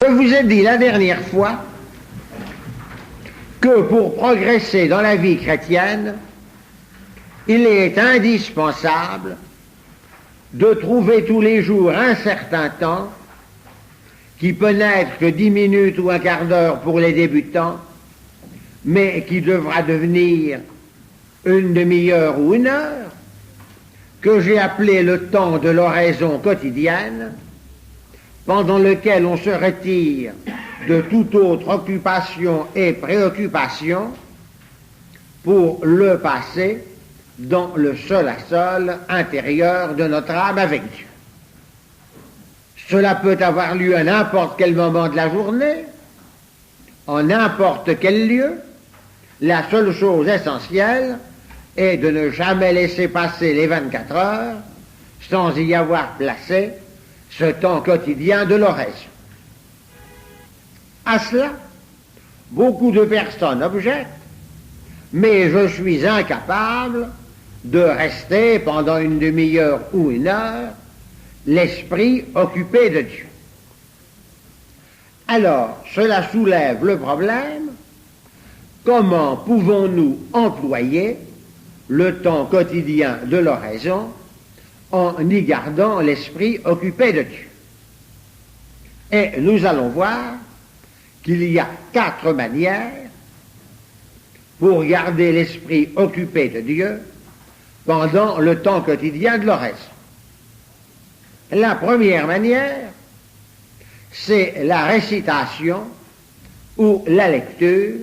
Je vous ai dit la dernière fois que pour progresser dans la vie chrétienne, il est indispensable de trouver tous les jours un certain temps, qui peut n'être que 10 minutes ou un quart d'heure pour les débutants, mais qui devra devenir une demi-heure ou une heure, que j'ai appelé le temps de l'oraison quotidienne, pendant lequel on se retire de toute autre occupation et préoccupation pour le passer dans le seul à seul intérieur de notre âme avec Dieu. Cela peut avoir lieu à n'importe quel moment de la journée, en n'importe quel lieu. La seule chose essentielle est de ne jamais laisser passer les 24 heures sans y avoir placé ce temps quotidien de l'oraison. À cela, beaucoup de personnes objectent, mais je suis incapable de rester pendant une demi-heure ou une heure l'esprit occupé de Dieu. Alors, cela soulève le problème: comment pouvons-nous employer le temps quotidien de l'oraison en y gardant l'esprit occupé de Dieu? Et nous allons voir qu'il y a 4 manières pour garder l'esprit occupé de Dieu pendant le temps quotidien de l'oraison. La première manière, c'est la récitation ou la lecture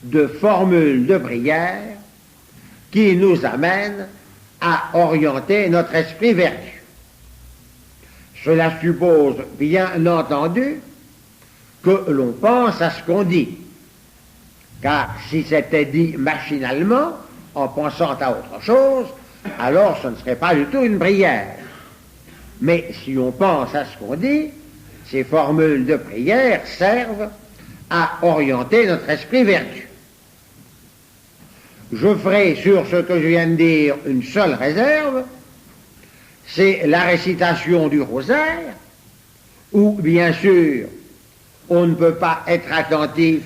de formules de prière qui nous amènent à orienter notre esprit vers Dieu. Cela suppose, bien entendu, que l'on pense à ce qu'on dit, car si c'était dit machinalement, en pensant à autre chose, alors ce ne serait pas du tout une prière. Mais si on pense à ce qu'on dit, ces formules de prière servent à orienter notre esprit vers Dieu. Je ferai sur ce que je viens de dire une seule réserve, c'est la récitation du rosaire, où bien sûr on ne peut pas être attentif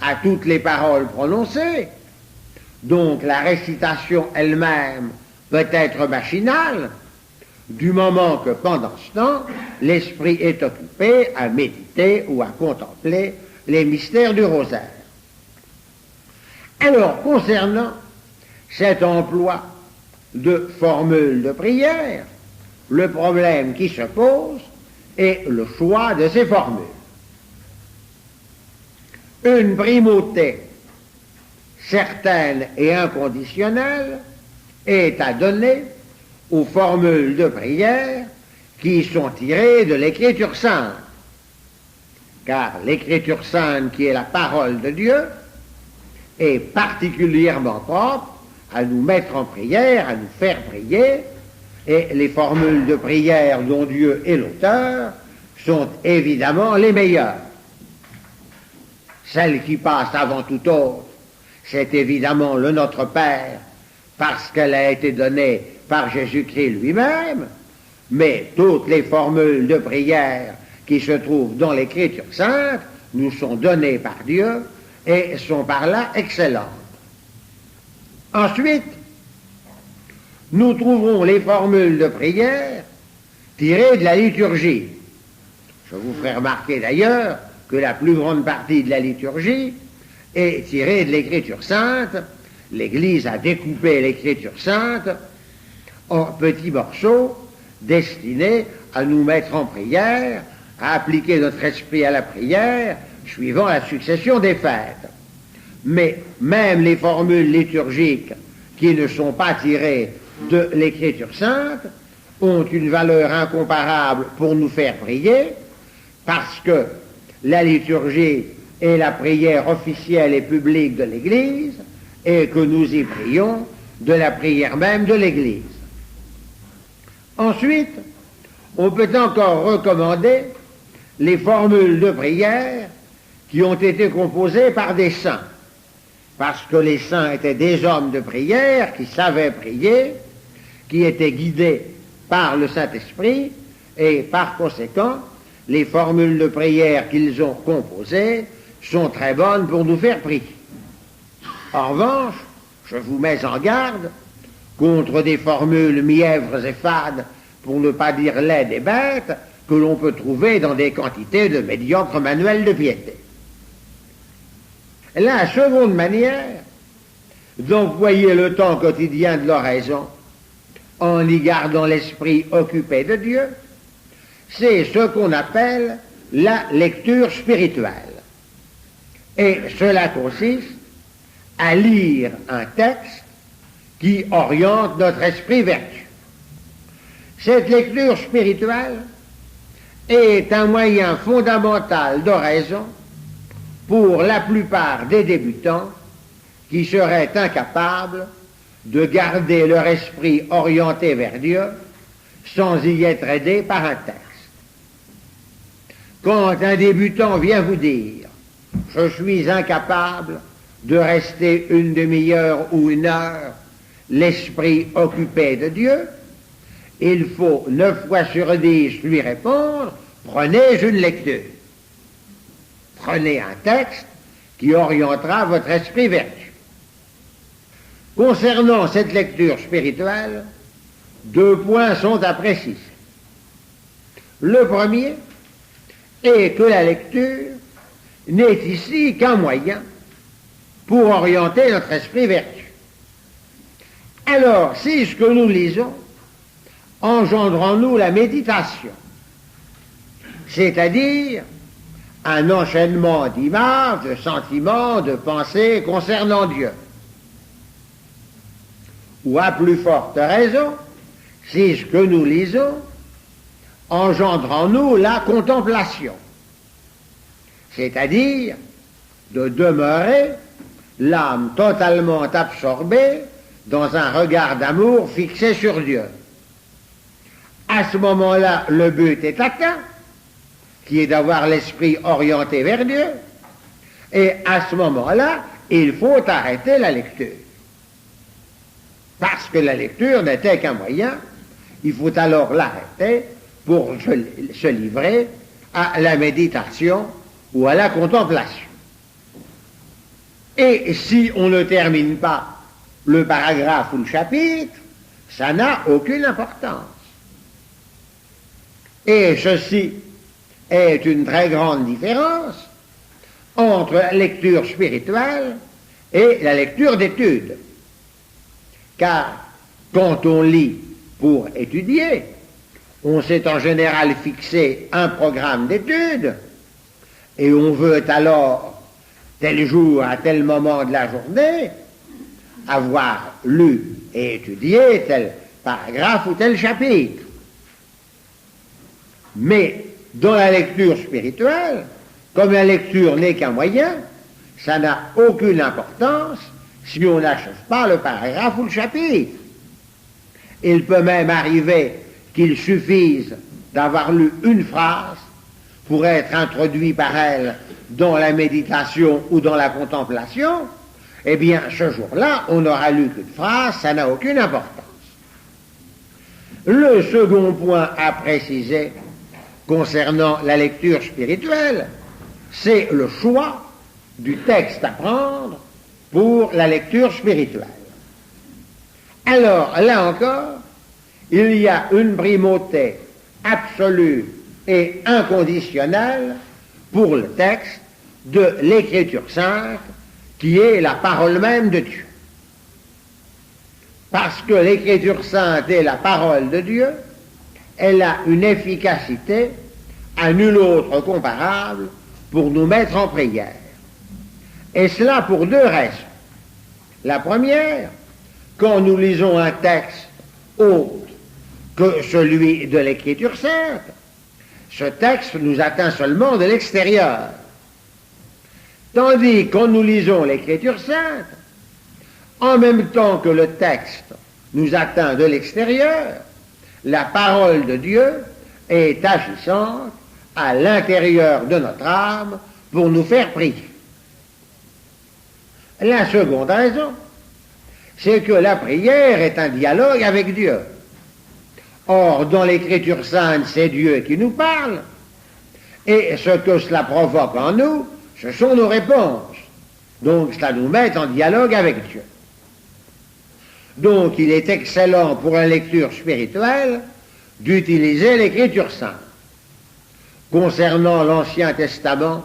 à toutes les paroles prononcées, donc la récitation elle-même peut être machinale, du moment que pendant ce temps, l'esprit est occupé à méditer ou à contempler les mystères du rosaire. Alors, concernant cet emploi de formules de prière, le problème qui se pose est le choix de ces formules. Une primauté certaine et inconditionnelle est à donner aux formules de prière qui sont tirées de l'Écriture sainte, car l'Écriture sainte, qui est la parole de Dieu, est particulièrement propre à nous mettre en prière, à nous faire prier, et les formules de prière dont Dieu est l'auteur sont évidemment les meilleures. Celle qui passe avant tout autre, c'est évidemment le Notre Père, parce qu'elle a été donnée par Jésus-Christ lui-même, mais toutes les formules de prière qui se trouvent dans l'Écriture sainte nous sont données par Dieu et sont par là excellentes. Ensuite, nous trouverons les formules de prière tirées de la liturgie. Je vous ferai remarquer d'ailleurs que la plus grande partie de la liturgie est tirée de l'Écriture sainte. L'Église a découpé l'Écriture sainte en petits morceaux destinés à nous mettre en prière, à appliquer notre esprit à la prière, suivant la succession des fêtes. Mais même les formules liturgiques qui ne sont pas tirées de l'Écriture sainte ont une valeur incomparable pour nous faire prier, parce que la liturgie est la prière officielle et publique de l'Église, et que nous y prions de la prière même de l'Église. Ensuite, on peut encore recommander les formules de prière qui ont été composées par des saints, parce que les saints étaient des hommes de prière qui savaient prier, qui étaient guidés par le Saint-Esprit, et par conséquent, les formules de prière qu'ils ont composées sont très bonnes pour nous faire prier. En revanche, je vous mets en garde contre des formules mièvres et fades, pour ne pas dire laides et bêtes, que l'on peut trouver dans des quantités de médiocres manuels de piété. La seconde manière d'employer le temps quotidien de l'oraison en y gardant l'esprit occupé de Dieu, c'est ce qu'on appelle la lecture spirituelle. Et cela consiste à lire un texte qui oriente notre esprit vers Dieu. Cette lecture spirituelle est un moyen fondamental d'oraison pour la plupart des débutants qui seraient incapables de garder leur esprit orienté vers Dieu sans y être aidés par un texte. Quand un débutant vient vous dire « je suis incapable de rester une demi-heure ou une heure l'esprit occupé de Dieu », il faut 9 fois sur 10 lui répondre « prenez une lecture ». Prenez un texte qui orientera votre esprit vers Dieu. Concernant cette lecture spirituelle, 2 points sont à préciser. Le premier est que la lecture n'est ici qu'un moyen pour orienter notre esprit vers Dieu. Alors, si ce que nous lisons engendre en nous la méditation, c'est-à-dire un enchaînement d'images, de sentiments, de pensées concernant Dieu, ou à plus forte raison, si ce que nous lisons engendre en nous la contemplation, c'est-à-dire de demeurer l'âme totalement absorbée dans un regard d'amour fixé sur Dieu. À ce moment-là, le but est atteint, qui est d'avoir l'esprit orienté vers Dieu, et à ce moment-là, il faut arrêter la lecture. Parce que la lecture n'était qu'un moyen, il faut alors l'arrêter pour se livrer à la méditation ou à la contemplation. Et si on ne termine pas le paragraphe ou le chapitre, ça n'a aucune importance. Et ceci est une très grande différence entre la lecture spirituelle et la lecture d'études. Car quand on lit pour étudier, on s'est en général fixé un programme d'études et on veut alors, tel jour à tel moment de la journée, avoir lu et étudié tel paragraphe ou tel chapitre. Mais dans la lecture spirituelle, comme la lecture n'est qu'un moyen, ça n'a aucune importance si on n'achève pas le paragraphe ou le chapitre. Il peut même arriver qu'il suffise d'avoir lu une phrase pour être introduit par elle dans la méditation ou dans la contemplation. Eh bien, ce jour-là, on n'aura lu qu'une phrase, ça n'a aucune importance. Le second point à préciser concernant la lecture spirituelle, c'est le choix du texte à prendre pour la lecture spirituelle. Alors, là encore, il y a une primauté absolue et inconditionnelle pour le texte de l'Écriture sainte, qui est la parole même de Dieu. Parce que l'Écriture sainte est la parole de Dieu, elle a une efficacité à nul autre comparable pour nous mettre en prière. Et cela pour 2 raisons. La première, quand nous lisons un texte autre que celui de l'Écriture sainte, ce texte nous atteint seulement de l'extérieur. Tandis que quand nous lisons l'Écriture sainte, en même temps que le texte nous atteint de l'extérieur, la parole de Dieu est agissante à l'intérieur de notre âme pour nous faire prier. La seconde raison, c'est que la prière est un dialogue avec Dieu. Or, dans l'Écriture sainte, c'est Dieu qui nous parle, Et ce que cela provoque en nous, ce sont nos réponses. Donc cela nous met en dialogue avec Dieu. Donc il est excellent pour la lecture spirituelle d'utiliser l'Écriture sainte. Concernant l'Ancien Testament,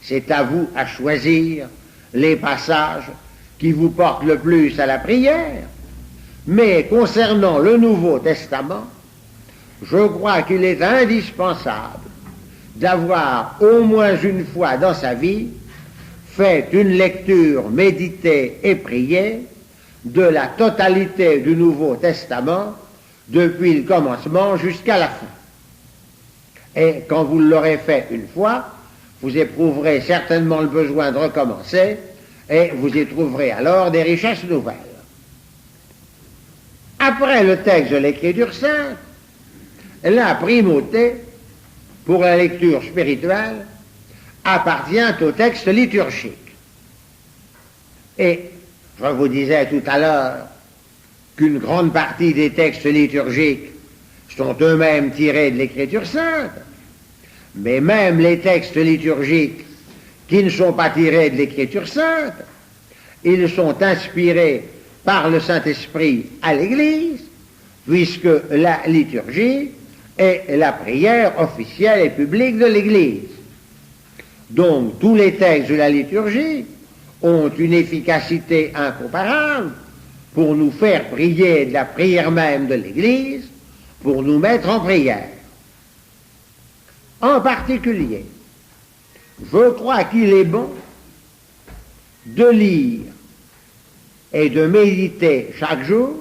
c'est à vous à choisir les passages qui vous portent le plus à la prière. Mais concernant le Nouveau Testament, je crois qu'il est indispensable d'avoir au moins une fois dans sa vie fait une lecture méditée et priée de la totalité du Nouveau Testament depuis le commencement jusqu'à la fin. Et quand vous l'aurez fait une fois, vous éprouverez certainement le besoin de recommencer et vous y trouverez alors des richesses nouvelles. Après le texte de l'Écriture sainte, la primauté pour la lecture spirituelle appartient au texte liturgique. Et je vous disais tout à l'heure qu'une grande partie des textes liturgiques sont eux-mêmes tirés de l'Écriture sainte, mais même les textes liturgiques qui ne sont pas tirés de l'Écriture sainte, ils sont inspirés par le Saint-Esprit à l'Église, puisque la liturgie est la prière officielle et publique de l'Église. Donc tous les textes de la liturgie ont une efficacité incomparable pour nous faire prier de la prière même de l'Église, pour nous mettre en prière. En particulier, je crois qu'il est bon de lire et de méditer chaque jour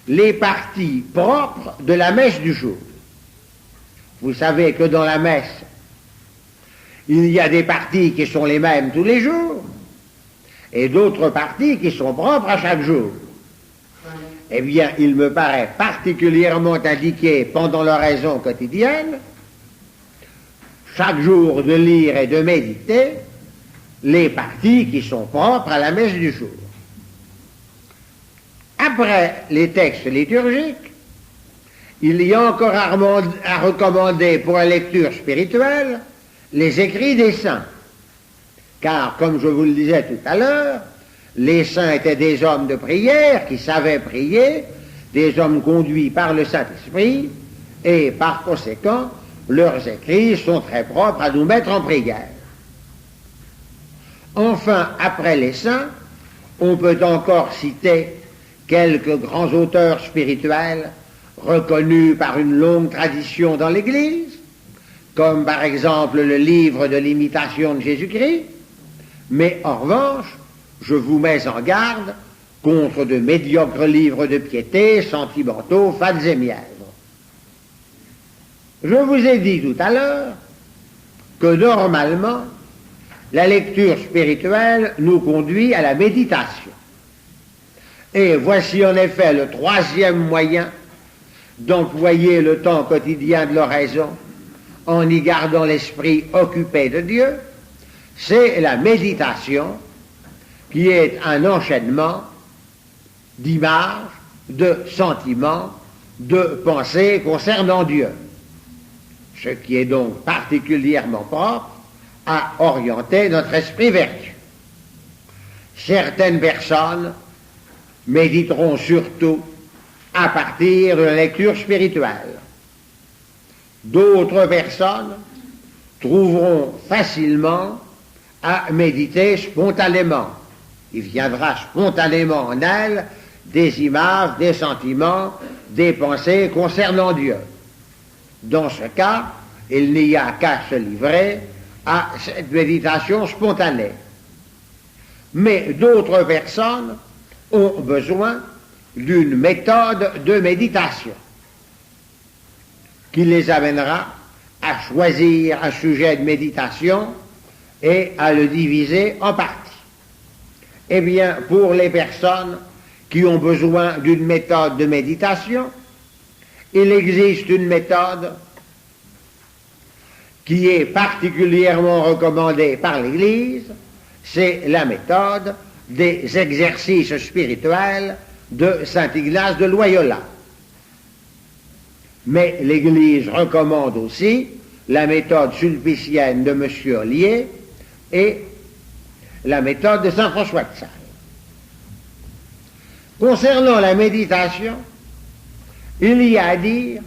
les parties propres de la messe du jour. Vous savez que dans la messe, il y a des parties qui sont les mêmes tous les jours et d'autres parties qui sont propres à chaque jour. Eh bien, il me paraît particulièrement indiqué pendant l'oraison quotidienne, chaque jour de lire et de méditer les parties qui sont propres à la messe du jour. Après les textes liturgiques, il y a encore à recommander pour la lecture spirituelle les écrits des saints. Car, comme je vous le disais tout à l'heure, les saints étaient des hommes de prière qui savaient prier, des hommes conduits par le Saint-Esprit, et par conséquent, leurs écrits sont très propres à nous mettre en prière. Enfin, après les saints, on peut encore citer quelques grands auteurs spirituels reconnus par une longue tradition dans l'Église, comme par exemple le livre de l'imitation de Jésus-Christ, mais en revanche, je vous mets en garde contre de médiocres livres de piété, sentimentaux, fades et mièvres. Je vous ai dit tout à l'heure que normalement, la lecture spirituelle nous conduit à la méditation. Et voici en effet le troisième moyen d'employer le temps quotidien de l'oraison en y gardant l'esprit occupé de Dieu, c'est la méditation qui est un enchaînement d'images, de sentiments, de pensées concernant Dieu. Ce qui est donc particulièrement propre à orienter notre esprit vers Dieu. Certaines personnes méditeront surtout à partir de la lecture spirituelle. D'autres personnes trouveront facilement à méditer spontanément. Il viendra spontanément en elles des images, des sentiments, des pensées concernant Dieu. Dans ce cas, il n'y a qu'à se livrer à cette méditation spontanée. Mais d'autres personnes ont besoin d'une méthode de méditation qui les amènera à choisir un sujet de méditation et à le diviser en parties. Eh bien, pour les personnes qui ont besoin d'une méthode de méditation, il existe une méthode qui est particulièrement recommandée par l'Église, c'est la méthode des exercices spirituels de saint Ignace de Loyola. Mais l'Église recommande aussi la méthode sulpicienne de M. Ollier et la méthode de Saint François de Sales. Concernant la méditation, il y a à dire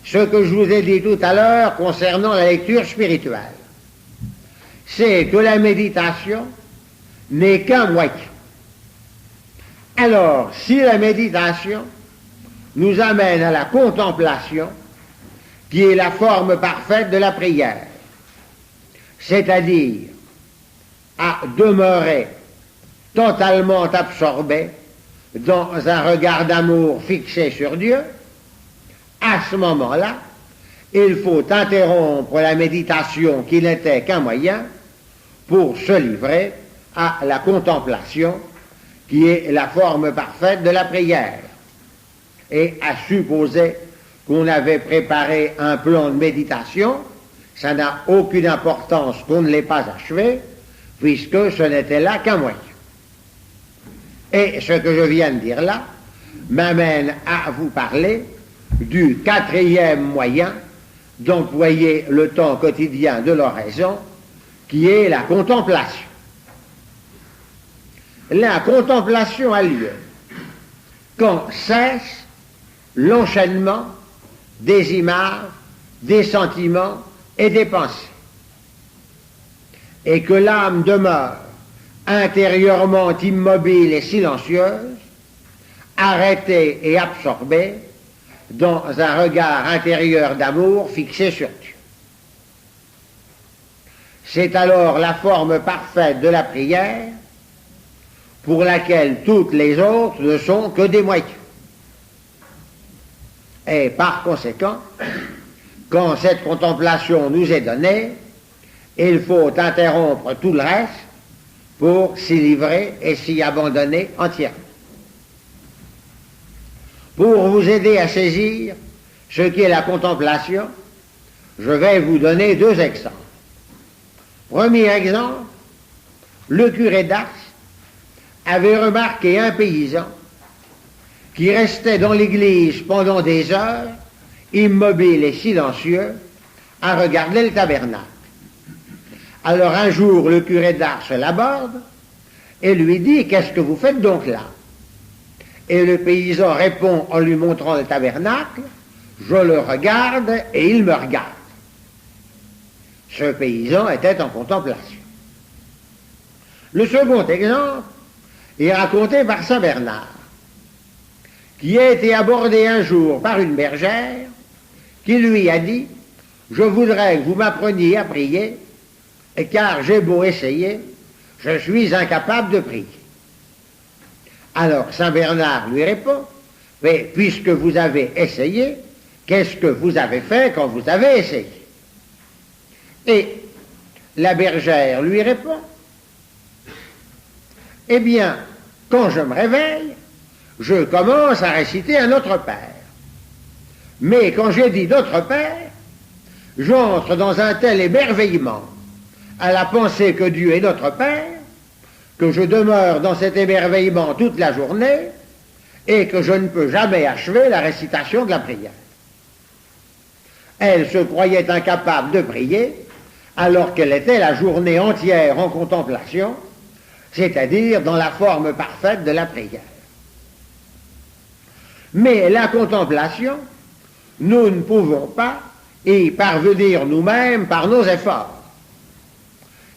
ce que je vous ai dit tout à l'heure concernant la lecture spirituelle. C'est que la méditation n'est qu'un moyen. Alors, si la méditation nous amène à la contemplation, qui est la forme parfaite de la prière, c'est-à-dire à demeurer totalement absorbé dans un regard d'amour fixé sur Dieu, à ce moment-là, il faut interrompre la méditation qui n'était qu'un moyen pour se livrer à la contemplation qui est la forme parfaite de la prière. Et à supposer qu'on avait préparé un plan de méditation, ça n'a aucune importance qu'on ne l'ait pas achevé, puisque ce n'était là qu'un moyen. Et ce que je viens de dire là m'amène à vous parler du quatrième moyen d'employer le temps quotidien de l'oraison, qui est la contemplation. La contemplation a lieu quand cesse l'enchaînement des images, des sentiments et des pensées, et que l'âme demeure intérieurement immobile et silencieuse, arrêtée et absorbée dans un regard intérieur d'amour fixé sur Dieu. C'est alors la forme parfaite de la prière, pour laquelle toutes les autres ne sont que des moyens. Et par conséquent, quand cette contemplation nous est donnée, il faut interrompre tout le reste pour s'y livrer et s'y abandonner entièrement. Pour vous aider à saisir ce qu'est la contemplation, je vais vous donner deux exemples. Premier exemple, le curé d'Ars avait remarqué un paysan qui restait dans l'église pendant des heures, immobile et silencieux, à regarder le tabernacle. Alors un jour, le curé d'Ars l'aborde et lui dit « Qu'est-ce que vous faites donc là ?» Et le paysan répond en lui montrant le tabernacle « Je le regarde et il me regarde. » Ce paysan était en contemplation. Le second exemple est raconté par Saint Bernard, qui a été abordé un jour par une bergère qui lui a dit « Je voudrais que vous m'appreniez à prier, car j'ai beau essayer, je suis incapable de prier. » Alors Saint Bernard lui répond « Mais puisque vous avez essayé, qu'est-ce que vous avez fait quand vous avez essayé ?» Et la bergère lui répond « Eh bien, quand je me réveille, je commence à réciter un Notre Père. Mais quand j'ai dit Notre Père, j'entre dans un tel émerveillement à la pensée que Dieu est notre Père, que je demeure dans cet émerveillement toute la journée et que je ne peux jamais achever la récitation de la prière. » Elle se croyait incapable de prier alors qu'elle était la journée entière en contemplation, c'est-à-dire dans la forme parfaite de la prière. Mais la contemplation, nous ne pouvons pas y parvenir nous-mêmes par nos efforts.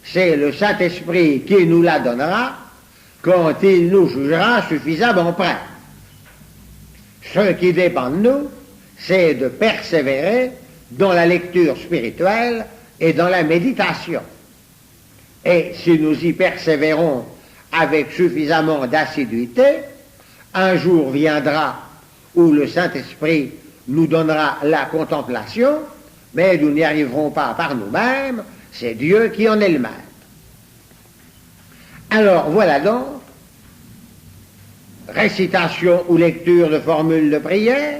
C'est le Saint-Esprit qui nous la donnera quand il nous jugera suffisamment prêts. Ce qui dépend de nous, c'est de persévérer dans la lecture spirituelle et dans la méditation. Et si nous y persévérons avec suffisamment d'assiduité, un jour viendra où le Saint-Esprit nous donnera la contemplation, mais nous n'y arriverons pas par nous-mêmes, c'est Dieu qui en est le maître. Alors voilà donc, récitation ou lecture de formules de prière,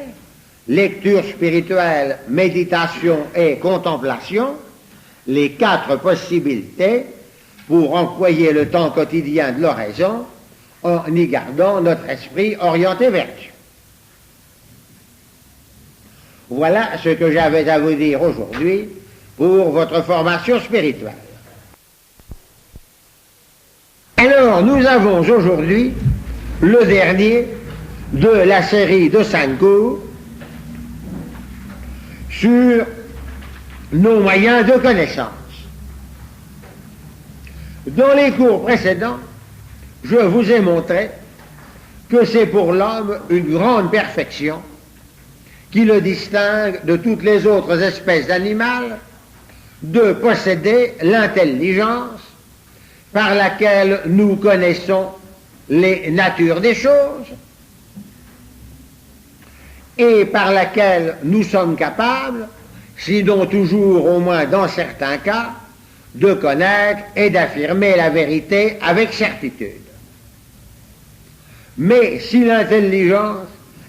lecture spirituelle, méditation et contemplation, les quatre possibilités pour employer le temps quotidien de l'oraison en y gardant notre esprit orienté vers Dieu. Voilà ce que j'avais à vous dire aujourd'hui pour votre formation spirituelle. Alors, nous avons aujourd'hui le dernier de la série de 5 cours sur nos moyens de connaissance. Dans les cours précédents, je vous ai montré que c'est pour l'homme une grande perfection qui le distingue de toutes les autres espèces animales de posséder l'intelligence par laquelle nous connaissons les natures des choses et par laquelle nous sommes capables, sinon toujours au moins dans certains cas, de connaître et d'affirmer la vérité avec certitude. Mais si l'intelligence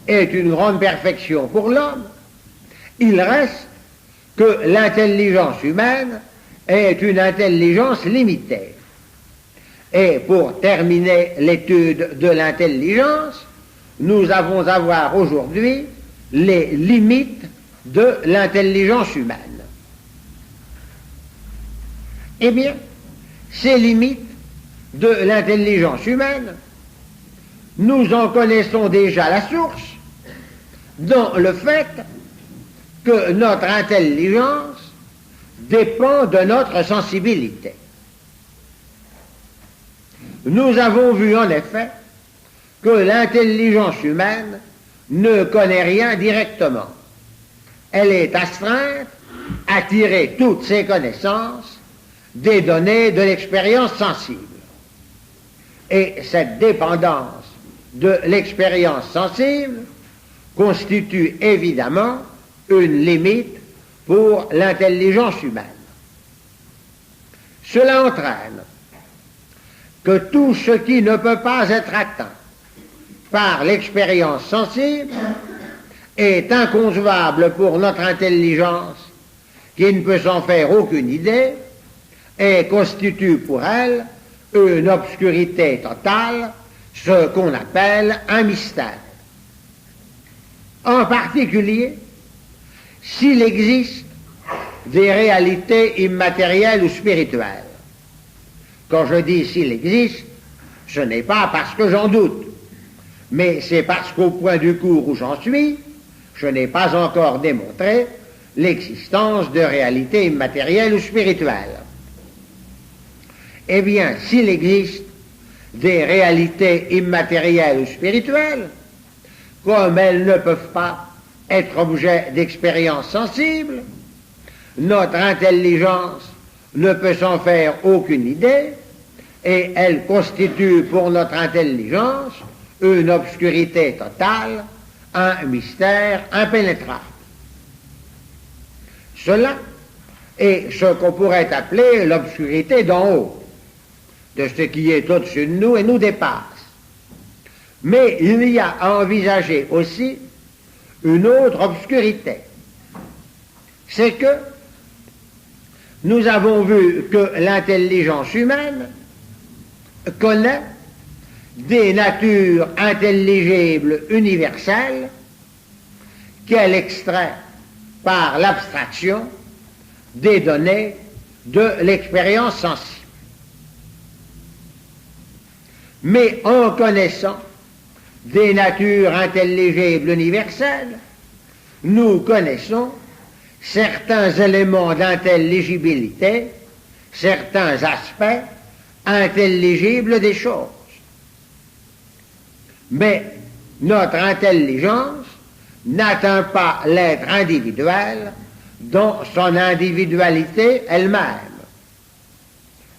est une grande perfection pour l'homme, il reste que l'intelligence humaine est une intelligence limitée. Et pour terminer l'étude de l'intelligence, nous avons à voir aujourd'hui les limites de l'intelligence humaine. Eh bien, ces limites de l'intelligence humaine, nous en connaissons déjà la source dans le fait que notre intelligence dépend de notre sensibilité. Nous avons vu en effet que l'intelligence humaine ne connaît rien directement. Elle est astreinte à tirer toutes ses connaissances des données de l'expérience sensible. Et cette dépendance de l'expérience sensible constitue évidemment une limite pour l'intelligence humaine. Cela entraîne que tout ce qui ne peut pas être atteint par l'expérience sensible est inconcevable pour notre intelligence qui ne peut s'en faire aucune idée et constitue pour elle une obscurité totale, ce qu'on appelle un mystère. En particulier, s'il existe des réalités immatérielles ou spirituelles. Quand je dis s'il existe, ce n'est pas parce que j'en doute, mais c'est parce qu'au point du cours où j'en suis, je n'ai pas encore démontré l'existence de réalités immatérielles ou spirituelles. Eh bien, s'il existe des réalités immatérielles ou spirituelles, comme elles ne peuvent pas être objet d'expériences sensibles, notre intelligence ne peut s'en faire aucune idée et elle constitue pour notre intelligence une obscurité totale, un mystère impénétrable. Cela est ce qu'on pourrait appeler l'obscurité d'en haut, de ce qui est au-dessus de nous et nous dépasse. Mais il y a à envisager aussi une autre obscurité. C'est que nous avons vu que l'intelligence humaine connaît des natures intelligibles universelles qu'elle extrait par l'abstraction des données de l'expérience sensible. Mais en connaissant des natures intelligibles universelles, nous connaissons certains éléments d'intelligibilité, certains aspects intelligibles des choses. Mais notre intelligence n'atteint pas l'être individuel dans son individualité elle-même.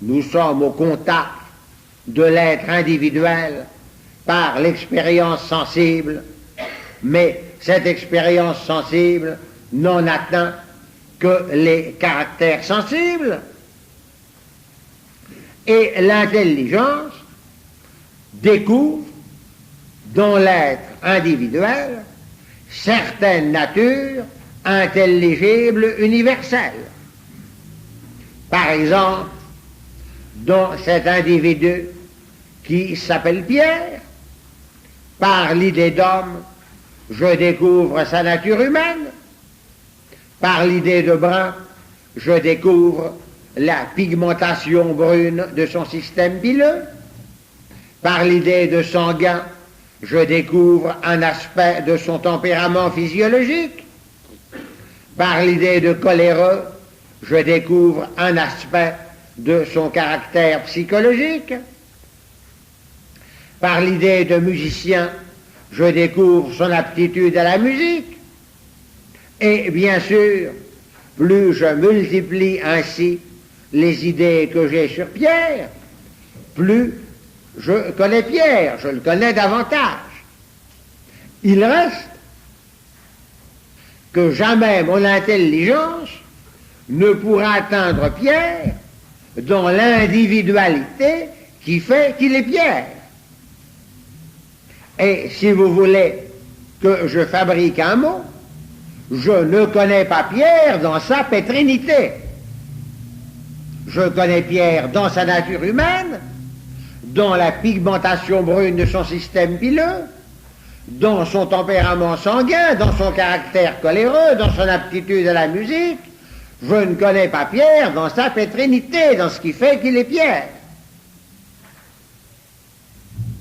Nous sommes au contact de l'être individuel par l'expérience sensible, mais cette expérience sensible n'en atteint que les caractères sensibles. Et l'intelligence découvre dans l'être individuel certaines natures intelligibles universelles. Par exemple, dans cet individu qui s'appelle Pierre, par l'idée d'homme, je découvre sa nature humaine. Par l'idée de Brun, je découvre la pigmentation brune de son système pileux. Par l'idée de sanguin, je découvre un aspect de son tempérament physiologique. Par l'idée de coléreux, je découvre un aspect de son caractère psychologique. Par l'idée de musicien, je découvre son aptitude à la musique. Et bien sûr, plus je multiplie ainsi les idées que j'ai sur Pierre, plus je connais Pierre, je le connais davantage. Il reste que jamais mon intelligence ne pourra atteindre Pierre dans l'individualité qui fait qu'il est Pierre. Et si vous voulez que je fabrique un mot, je ne connais pas Pierre dans sa pétrinité. Je connais Pierre dans sa nature humaine, dans la pigmentation brune de son système pileux, dans son tempérament sanguin, dans son caractère coléreux, dans son aptitude à la musique. Je ne connais pas Pierre dans sa pétrinité, dans ce qui fait qu'il est Pierre.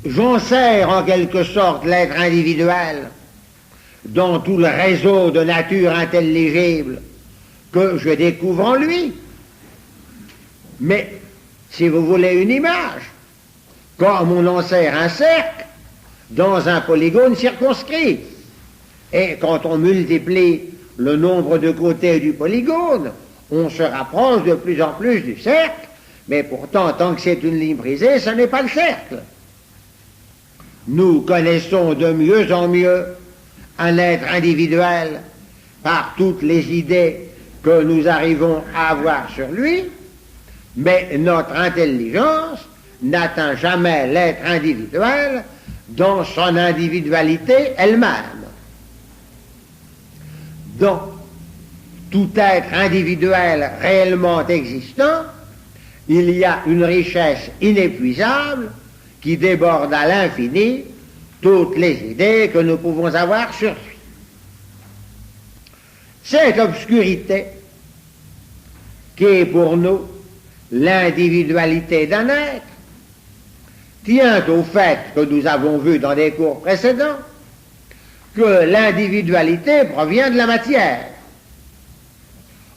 J'en sers en quelque sorte l'être individuel dans tout le réseau de nature intelligible que je découvre en lui. Mais, si vous voulez une image, comme on en sert un cercle dans un polygone circonscrit, et quand on multiplie le nombre de côtés du polygone, on se rapproche de plus en plus du cercle, mais pourtant, tant que c'est une ligne brisée, ce n'est pas le cercle. Nous connaissons de mieux en mieux un être individuel par toutes les idées que nous arrivons à avoir sur lui, mais notre intelligence n'atteint jamais l'être individuel dans son individualité elle-même. Donc, tout être individuel réellement existant, il y a une richesse inépuisable qui déborde à l'infini toutes les idées que nous pouvons avoir sur lui. Cette obscurité, qui est pour nous l'individualité d'un être, tient au fait que nous avons vu dans des cours précédents que l'individualité provient de la matière.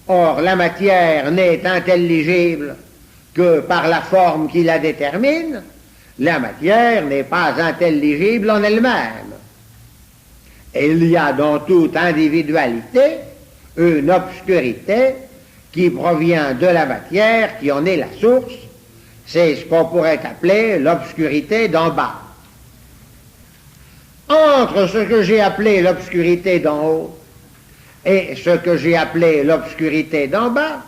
Or, la matière n'est intelligible que par la forme qui la détermine. La matière n'est pas intelligible en elle-même. Et il y a dans toute individualité une obscurité qui provient de la matière, qui en est la source. C'est ce qu'on pourrait appeler l'obscurité d'en bas. Entre ce que j'ai appelé l'obscurité d'en haut et ce que j'ai appelé l'obscurité d'en bas,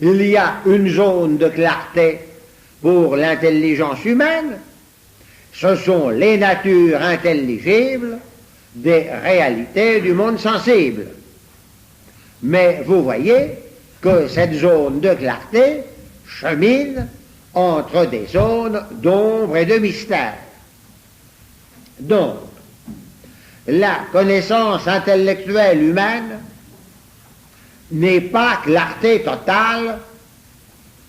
il y a une zone de clarté pour l'intelligence humaine. Ce sont les natures intelligibles des réalités du monde sensible. Mais vous voyez que cette zone de clarté chemine entre des zones d'ombre et de mystère. Donc, la connaissance intellectuelle humaine n'est pas clarté totale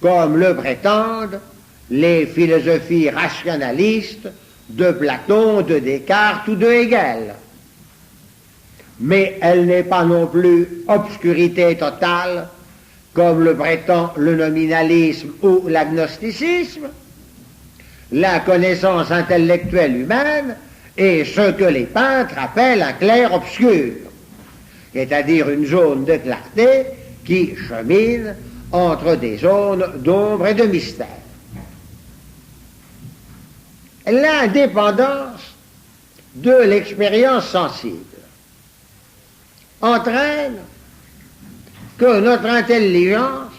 comme le prétendent les philosophies rationalistes de Platon, de Descartes ou de Hegel. Mais elle n'est pas non plus obscurité totale comme le prétend le nominalisme ou l'agnosticisme. La connaissance intellectuelle humaine est ce que les peintres appellent un clair-obscur, c'est-à-dire une zone de clarté qui chemine entre des zones d'ombre et de mystère. L'indépendance de l'expérience sensible entraîne que notre intelligence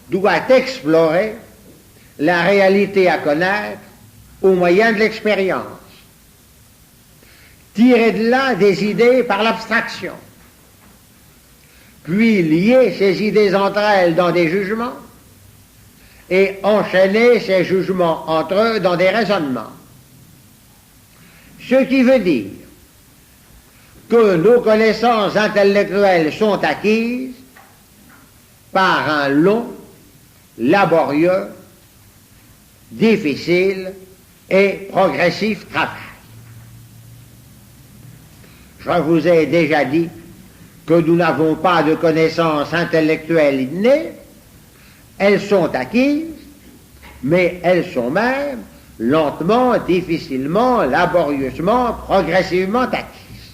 doit explorer la réalité à connaître au moyen de l'expérience, tirer de là des idées par l'abstraction, puis lier ces idées entre elles dans des jugements et enchaîner ces jugements entre eux dans des raisonnements. Ce qui veut dire que nos connaissances intellectuelles sont acquises par un long, laborieux, difficile et progressif travail. Je vous ai déjà dit que nous n'avons pas de connaissances intellectuelles innées, elles sont acquises, mais elles sont même lentement, difficilement, laborieusement, progressivement acquises.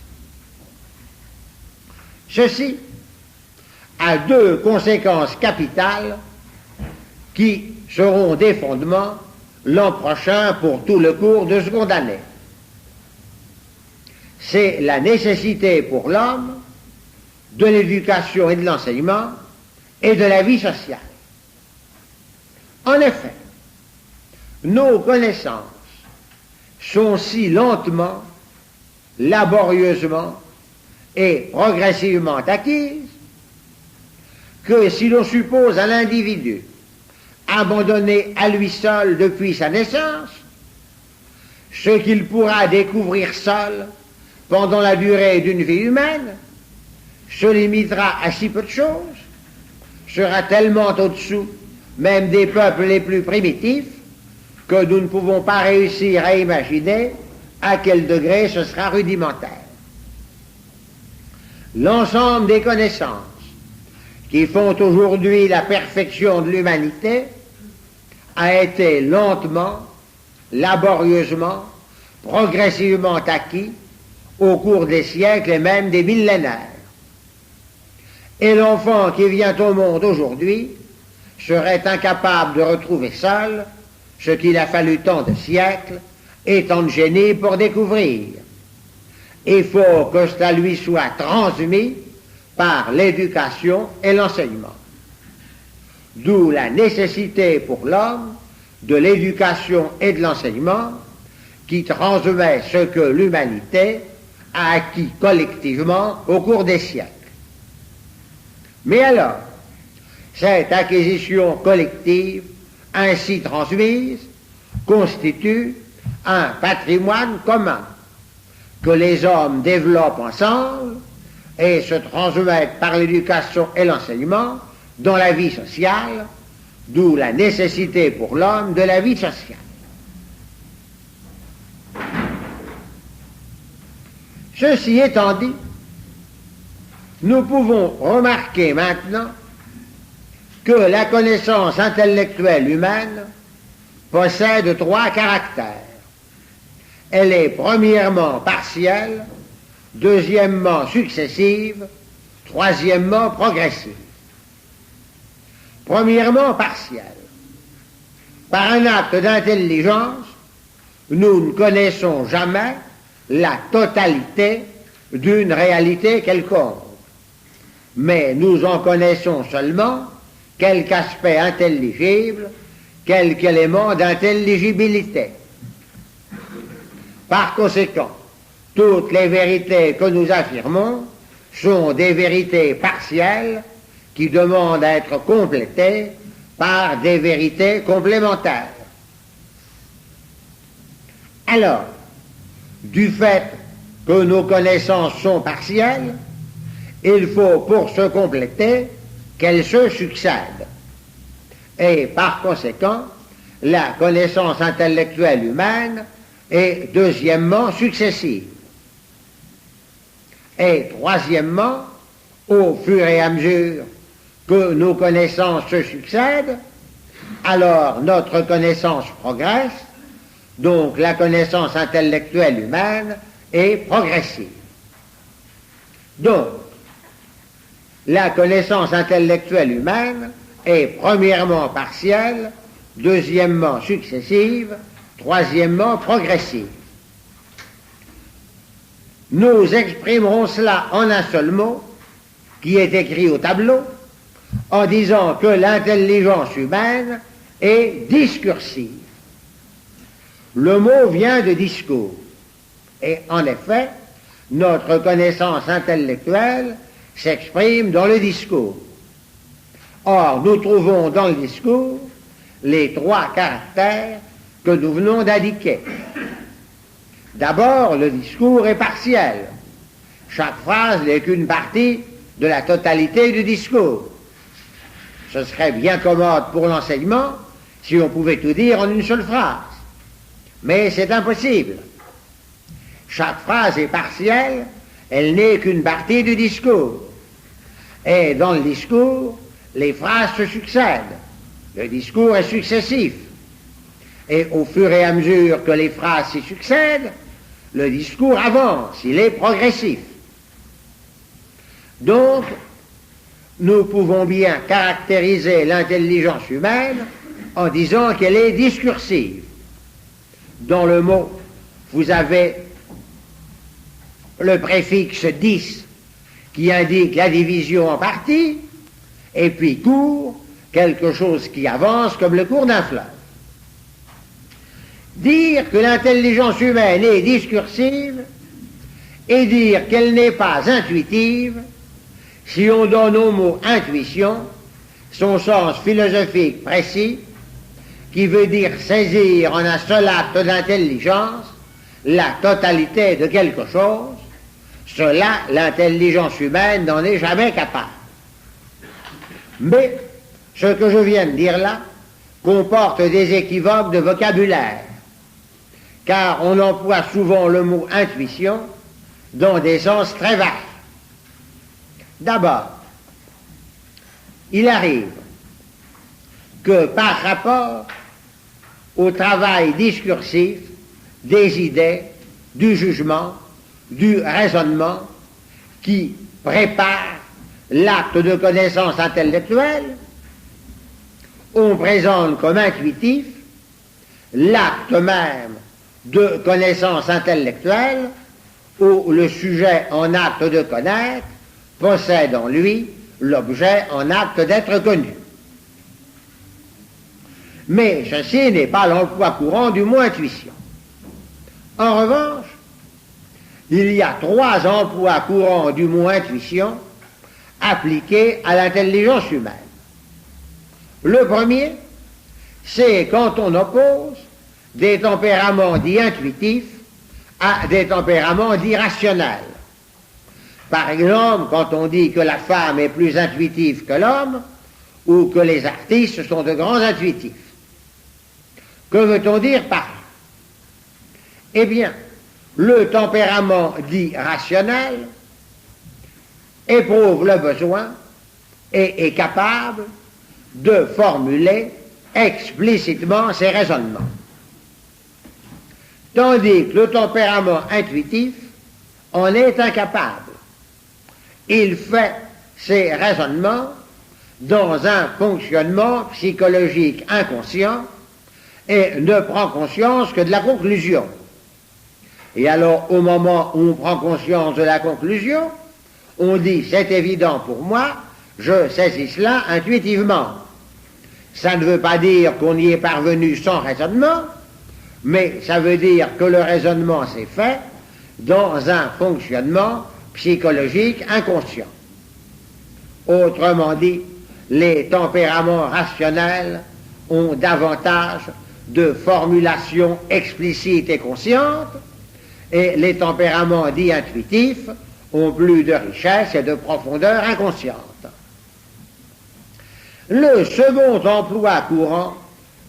Ceci a deux conséquences capitales qui seront des fondements l'an prochain pour tout le cours de seconde année. C'est la nécessité pour l'homme de l'éducation et de l'enseignement et de la vie sociale. En effet, nos connaissances sont si lentement, laborieusement et progressivement acquises que si l'on suppose à l'individu abandonné à lui seul depuis sa naissance, ce qu'il pourra découvrir seul pendant la durée d'une vie humaine se limitera à si peu de choses, sera tellement au-dessous même des peuples les plus primitifs que nous ne pouvons pas réussir à imaginer à quel degré ce sera rudimentaire. L'ensemble des connaissances qui font aujourd'hui la perfection de l'humanité a été lentement, laborieusement, progressivement acquis au cours des siècles et même des millénaires. Et l'enfant qui vient au monde aujourd'hui serait incapable de retrouver seul ce qu'il a fallu tant de siècles et tant de génie pour découvrir. Il faut que cela lui soit transmis par l'éducation et l'enseignement. D'où la nécessité pour l'homme de l'éducation et de l'enseignement qui transmet ce que l'humanité a acquis collectivement au cours des siècles. Mais alors, cette acquisition collective ainsi transmise constitue un patrimoine commun que les hommes développent ensemble et se transmettent par l'éducation et l'enseignement dans la vie sociale, d'où la nécessité pour l'homme de la vie sociale. Ceci étant dit, nous pouvons remarquer maintenant que la connaissance intellectuelle humaine possède trois caractères. Elle est premièrement partielle, deuxièmement successive, troisièmement progressive. Premièrement partielle. Par un acte d'intelligence, nous ne connaissons jamais la totalité d'une réalité quelconque, mais nous en connaissons seulement quelque aspect intelligible, quelque élément d'intelligibilité. Par conséquent, toutes les vérités que nous affirmons sont des vérités partielles qui demandent à être complétées par des vérités complémentaires. Alors, du fait que nos connaissances sont partielles, il faut pour se compléter qu'elles se succèdent. Et par conséquent, la connaissance intellectuelle humaine est deuxièmement successive. Et troisièmement, au fur et à mesure que nos connaissances se succèdent, alors notre connaissance progresse, donc la connaissance intellectuelle humaine est progressive. Donc, la connaissance intellectuelle humaine est premièrement partielle, deuxièmement successive, troisièmement progressive. Nous exprimerons cela en un seul mot, qui est écrit au tableau, en disant que l'intelligence humaine est discursive. Le mot vient de discours. Et en effet, notre connaissance intellectuelle s'exprime dans le discours. Or, nous trouvons dans le discours les trois caractères que nous venons d'indiquer. D'abord, le discours est partiel. Chaque phrase n'est qu'une partie de la totalité du discours. ce serait bien commode pour l'enseignement si on pouvait tout dire en une seule phrase. Mais c'est impossible. Chaque phrase est partielle, elle n'est qu'une partie du discours. Et dans le discours, les phrases se succèdent. Le discours est successif. Et au fur et à mesure que les phrases s'y succèdent, le discours avance, il est progressif. Donc, nous pouvons bien caractériser l'intelligence humaine en disant qu'elle est discursive. Dans le mot, vous avez le préfixe dis qui indique la division en parties, et puis cours, quelque chose qui avance comme le cours d'un fleuve. Dire que l'intelligence humaine est discursive et dire qu'elle n'est pas intuitive, si on donne au mot intuition son sens philosophique précis, qui veut dire saisir en un seul acte d'intelligence la totalité de quelque chose, cela, l'intelligence humaine n'en est jamais capable. Mais ce que je viens de dire là comporte des équivoques de vocabulaire, car on emploie souvent le mot intuition dans des sens très vagues. D'abord, il arrive que par rapport au travail discursif des idées, du jugement, du raisonnement qui prépare l'acte de connaissance intellectuelle, on présente comme intuitif l'acte même de connaissance intellectuelle où le sujet en acte de connaître possède en lui l'objet en acte d'être connu. Mais ceci n'est pas l'emploi courant du mot intuition. En revanche, il y a 3 emplois courants du mot intuition appliqués à l'intelligence humaine. Le premier, c'est quand on oppose des tempéraments dits intuitifs à des tempéraments dits rationnels. Par exemple, quand on dit que la femme est plus intuitive que l'homme, ou que les artistes sont de grands intuitifs. Que veut-on dire par là? Eh bien, le tempérament dit rationnel éprouve le besoin et est capable de formuler explicitement ses raisonnements. Tandis que le tempérament intuitif en est incapable. Il fait ses raisonnements dans un fonctionnement psychologique inconscient et ne prend conscience que de la conclusion. Et alors, au moment où on prend conscience de la conclusion, on dit « c'est évident pour moi, je saisis cela intuitivement ». Ça ne veut pas dire qu'on y est parvenu sans raisonnement, mais ça veut dire que le raisonnement s'est fait dans un fonctionnement psychologique inconscient. Autrement dit, les tempéraments rationnels ont davantage de formulation explicite et consciente, et les tempéraments dits intuitifs ont plus de richesse et de profondeur inconsciente. Le second emploi courant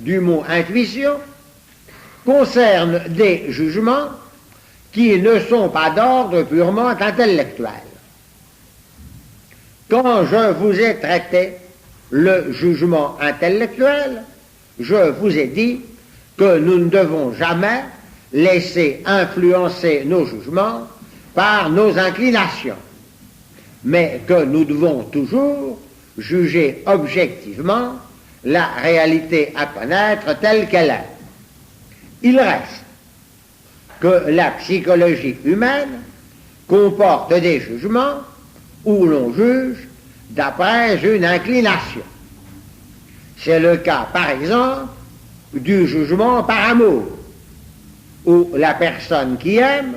du mot intuition concerne des jugements qui ne sont pas d'ordre purement intellectuel. Quand je vous ai traité le jugement intellectuel, je vous ai dit que nous ne devons jamais laisser influencer nos jugements par nos inclinations, mais que nous devons toujours juger objectivement la réalité à connaître telle qu'elle est. Il reste que la psychologie humaine comporte des jugements où l'on juge d'après une inclination. C'est le cas, par exemple, du jugement par amour, où la personne qui aime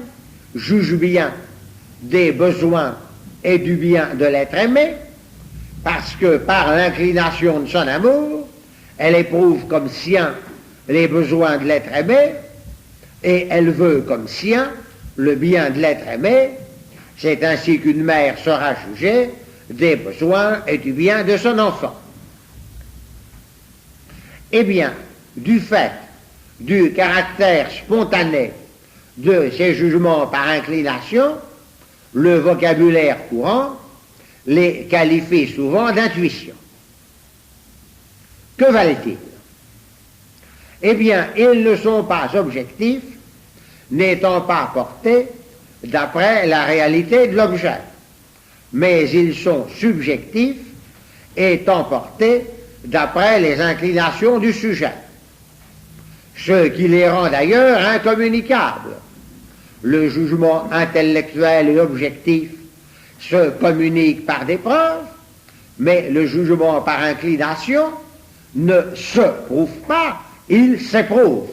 juge bien des besoins et du bien de l'être aimé, parce que par l'inclination de son amour, elle éprouve comme sien les besoins de l'être aimé, et elle veut comme sien le bien de l'être aimé. C'est ainsi qu'une mère sera jugée des besoins et du bien de son enfant. Eh bien, du fait du caractère spontané de ces jugements par inclination, le vocabulaire courant les qualifie souvent d'intuition. Que valent-ils? Eh bien, ils ne sont pas objectifs, n'étant pas portés d'après la réalité de l'objet, mais ils sont subjectifs, étant portés d'après les inclinations du sujet, ce qui les rend d'ailleurs incommunicables. Le jugement intellectuel et objectif se communique par des preuves, mais le jugement par inclination ne se prouve pas, il s'éprouve.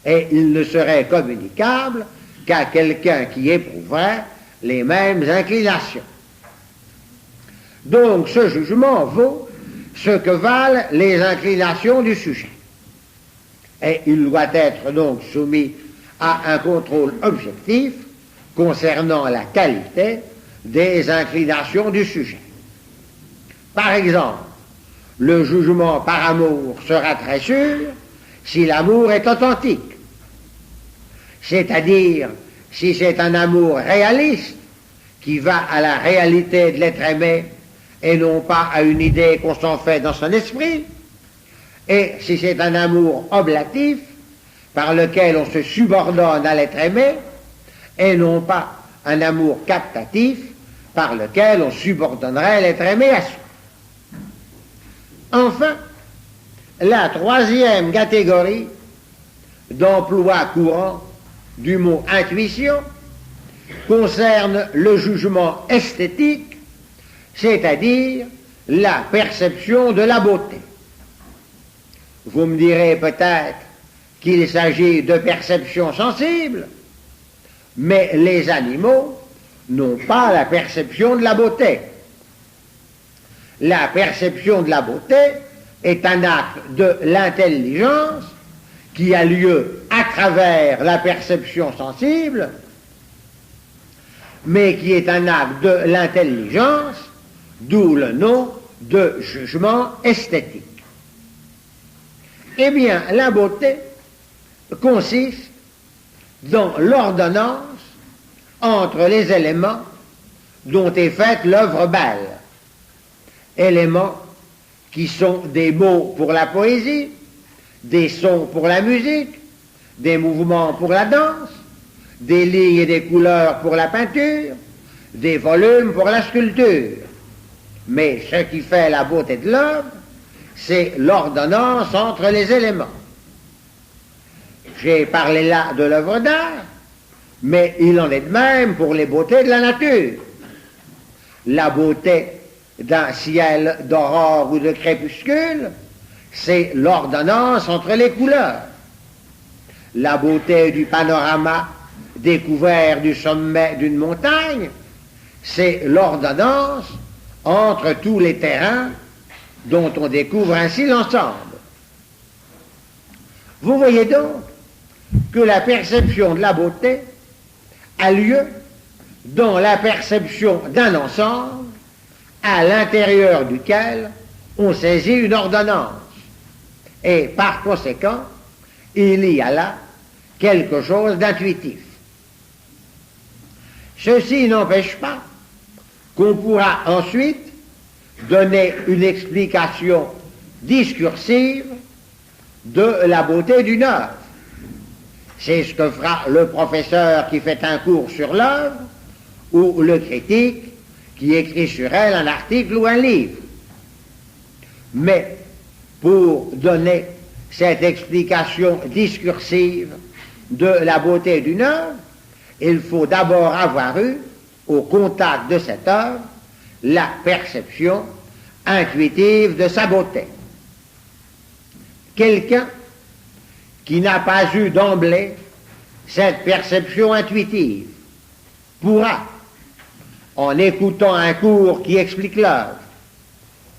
Et il ne serait communicable qu'à quelqu'un qui éprouverait les mêmes inclinations. Donc ce jugement vaut ce que valent les inclinations du sujet. Et il doit être donc soumis à un contrôle objectif concernant la qualité des inclinations du sujet. Par exemple, le jugement par amour sera très sûr si l'amour est authentique, c'est-à-dire si c'est un amour réaliste qui va à la réalité de l'être aimé et non pas à une idée qu'on s'en fait dans son esprit, et si c'est un amour oblatif par lequel on se subordonne à l'être aimé et non pas un amour captatif par lequel on subordonnerait l'être aimé à soi. Enfin, la troisième catégorie d'emploi courant du mot intuition concerne le jugement esthétique, c'est-à-dire la perception de la beauté. Vous me direz peut-être qu'il s'agit de perceptions sensibles, mais les animaux n'ont pas la perception de la beauté. La perception de la beauté est un acte de l'intelligence qui a lieu à travers la perception sensible, mais qui est un acte de l'intelligence, d'où le nom de jugement esthétique. Eh bien, la beauté consiste dans l'ordonnance entre les éléments dont est faite l'œuvre belle, éléments qui sont des mots pour la poésie, des sons pour la musique, des mouvements pour la danse, des lignes et des couleurs pour la peinture, des volumes pour la sculpture. Mais ce qui fait la beauté de l'œuvre, c'est l'ordonnance entre les éléments. J'ai parlé là de l'œuvre d'art, mais il en est de même pour les beautés de la nature. La beauté d'un ciel d'aurore ou de crépuscule, c'est l'ordonnance entre les couleurs. La beauté du panorama découvert du sommet d'une montagne, c'est l'ordonnance entre tous les terrains dont on découvre ainsi l'ensemble. Vous voyez donc que la perception de la beauté a lieu dans la perception d'un ensemble à l'intérieur duquel on saisit une ordonnance. Et par conséquent, il y a là quelque chose d'intuitif. Ceci n'empêche pas qu'on pourra ensuite donner une explication discursive de la beauté d'une œuvre. C'est ce que fera le professeur qui fait un cours sur l'œuvre ou le critique qui écrit sur elle un article ou un livre. Mais pour donner cette explication discursive de la beauté d'une œuvre, il faut d'abord avoir eu, au contact de cette œuvre, la perception intuitive de sa beauté. Quelqu'un qui n'a pas eu d'emblée cette perception intuitive pourra, en écoutant un cours qui explique l'œuvre,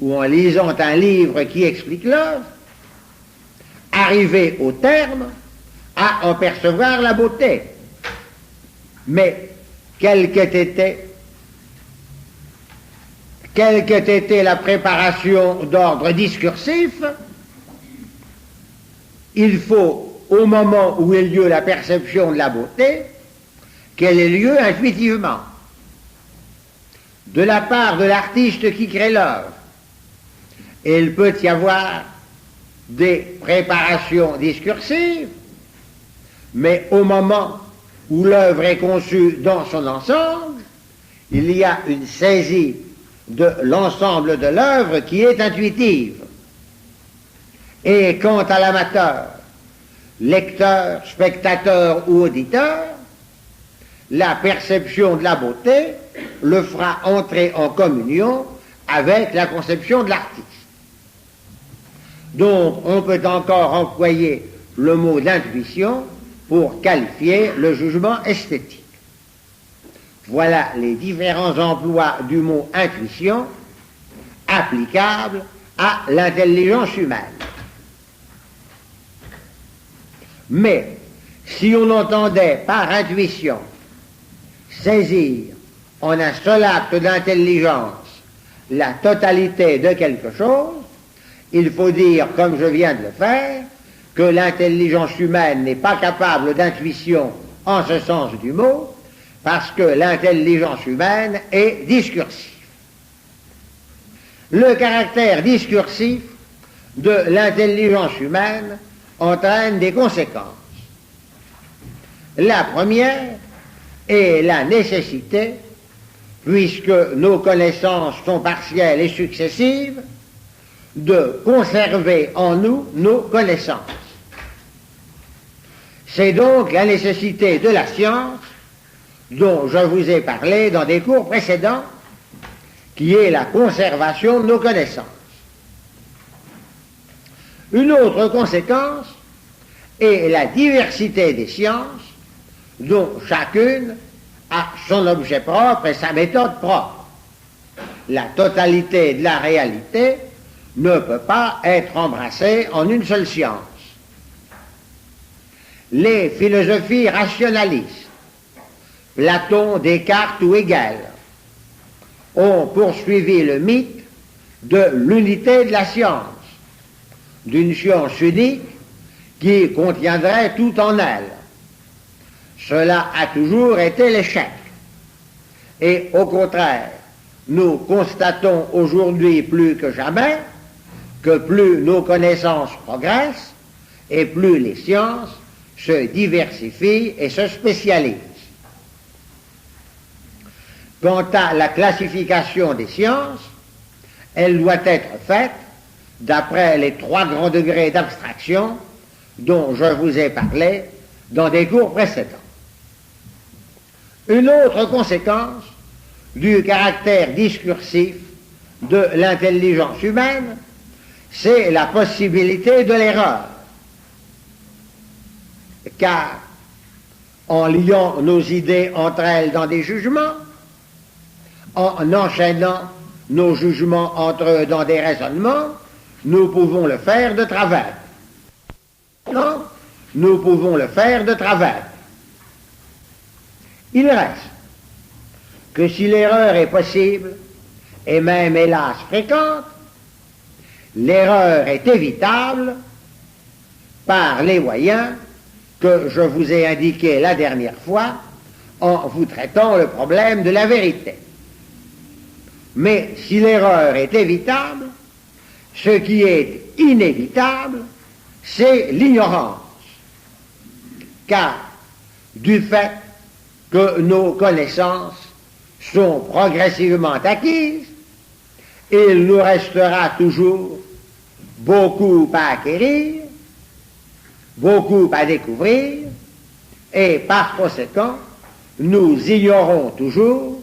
ou en lisant un livre qui explique l'œuvre, arriver au terme à en percevoir la beauté. Mais quelle qu'ait été la préparation d'ordre discursif, il faut, au moment où ait lieu la perception de la beauté, qu'elle ait lieu intuitivement, de la part de l'artiste qui crée l'œuvre. Et il peut y avoir des préparations discursives, mais au moment où l'œuvre est conçue dans son ensemble, il y a une saisie de l'ensemble de l'œuvre qui est intuitive. Et quant à l'amateur, lecteur, spectateur ou auditeur, la perception de la beauté le fera entrer en communion avec la conception de l'artiste. Donc on peut encore employer le mot d'intuition pour qualifier le jugement esthétique. Voilà les différents emplois du mot intuition applicables à l'intelligence humaine. Mais si on entendait par intuition saisir en un seul acte d'intelligence la totalité de quelque chose, il faut dire, comme je viens de le faire, que l'intelligence humaine n'est pas capable d'intuition en ce sens du mot, parce que l'intelligence humaine est discursive. Le caractère discursif de l'intelligence humaine entraîne des conséquences. La première est la nécessité, puisque nos connaissances sont partielles et successives, de conserver en nous nos connaissances. C'est donc la nécessité de la science dont je vous ai parlé dans des cours précédents, qui est la conservation de nos connaissances. Une autre conséquence est la diversité des sciences, dont chacune a son objet propre et sa méthode propre. La totalité de la réalité ne peut pas être embrassée en une seule science. Les philosophies rationalistes, Platon, Descartes ou Hegel, ont poursuivi le mythe de l'unité de la science, d'une science unique qui contiendrait tout en elle. Cela a toujours été l'échec. Et au contraire, nous constatons aujourd'hui plus que jamais que plus nos connaissances progressent et plus les sciences se diversifient et se spécialisent. Quant à la classification des sciences, elle doit être faite d'après les 3 grands degrés d'abstraction dont je vous ai parlé dans des cours précédents. Une autre conséquence du caractère discursif de l'intelligence humaine, c'est la possibilité de l'erreur. Car en liant nos idées entre elles dans des jugements, en enchaînant nos jugements entre eux dans des raisonnements, nous pouvons le faire de travers. Non, nous pouvons le faire de travers. Il reste que si l'erreur est possible, et même hélas fréquente, l'erreur est évitable par les moyens que je vous ai indiqués la dernière fois en vous traitant le problème de la vérité. Mais si l'erreur est évitable, ce qui est inévitable, c'est l'ignorance. Car du fait que nos connaissances sont progressivement acquises, il nous restera toujours beaucoup à acquérir, beaucoup à découvrir, et par conséquent, nous ignorons toujours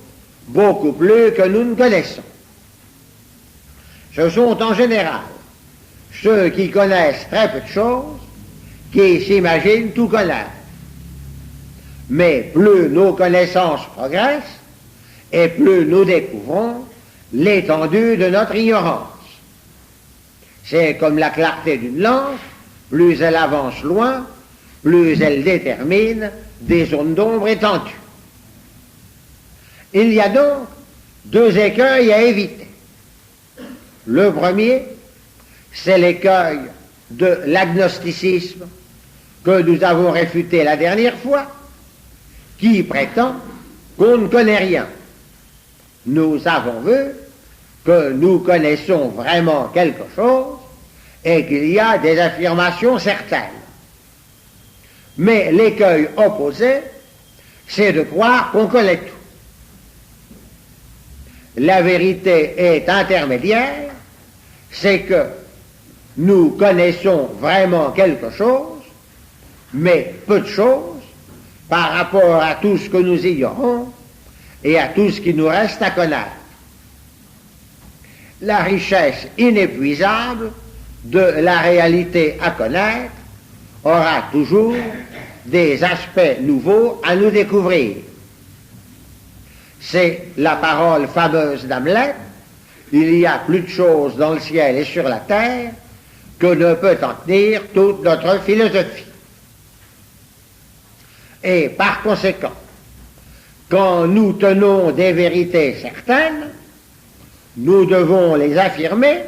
beaucoup plus que nous ne connaissons. Ce sont en général ceux qui connaissent très peu de choses qui s'imaginent tout connaître. Mais plus nos connaissances progressent et plus nous découvrons l'étendue de notre ignorance. C'est comme la clarté d'une lampe, plus elle avance loin, plus elle détermine des zones d'ombre étendues. Il y a donc 2 écueils à éviter. Le premier, c'est l'écueil de l'agnosticisme que nous avons réfuté la dernière fois, qui prétend qu'on ne connaît rien. Nous avons vu que nous connaissons vraiment quelque chose et qu'il y a des affirmations certaines. Mais l'écueil opposé, c'est de croire qu'on connaît tout. La vérité est intermédiaire, c'est que nous connaissons vraiment quelque chose, mais peu de choses par rapport à tout ce que nous ignorons et à tout ce qui nous reste à connaître. La richesse inépuisable de la réalité à connaître aura toujours des aspects nouveaux à nous découvrir. C'est la parole fameuse d'Hamlet, il y a plus de choses dans le ciel et sur la terre que ne peut en tenir toute notre philosophie. Et par conséquent, quand nous tenons des vérités certaines, nous devons les affirmer,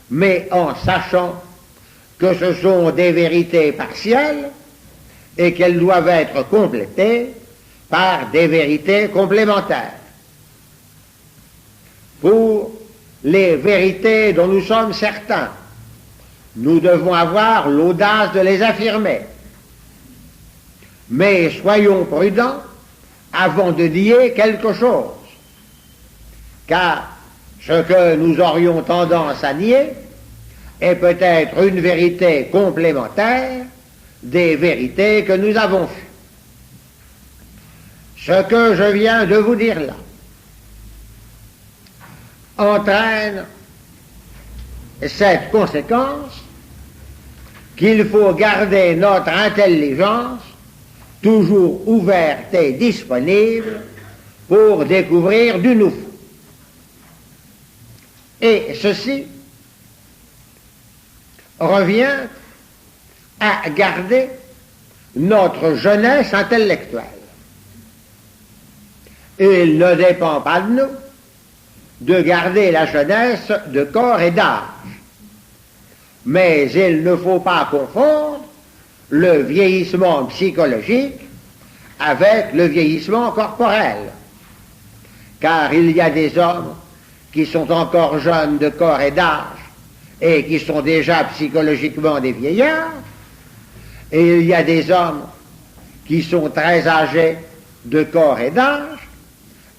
mais en sachant que ce sont des vérités partielles et qu'elles doivent être complétées par des vérités complémentaires. Pour les vérités dont nous sommes certains, nous devons avoir l'audace de les affirmer. Mais soyons prudents avant de nier quelque chose, car ce que nous aurions tendance à nier est peut-être une vérité complémentaire des vérités que nous avons vues. Ce que je viens de vous dire là entraîne cette conséquence qu'il faut garder notre intelligence toujours ouverte et disponible pour découvrir du nouveau. Et ceci revient à garder notre jeunesse intellectuelle. Il ne dépend pas de nous de garder la jeunesse de corps et d'âge, mais il ne faut pas confondre le vieillissement psychologique avec le vieillissement corporel, car il y a des hommes qui sont encore jeunes de corps et d'âge et qui sont déjà psychologiquement des vieillards, et il y a des hommes qui sont très âgés de corps et d'âge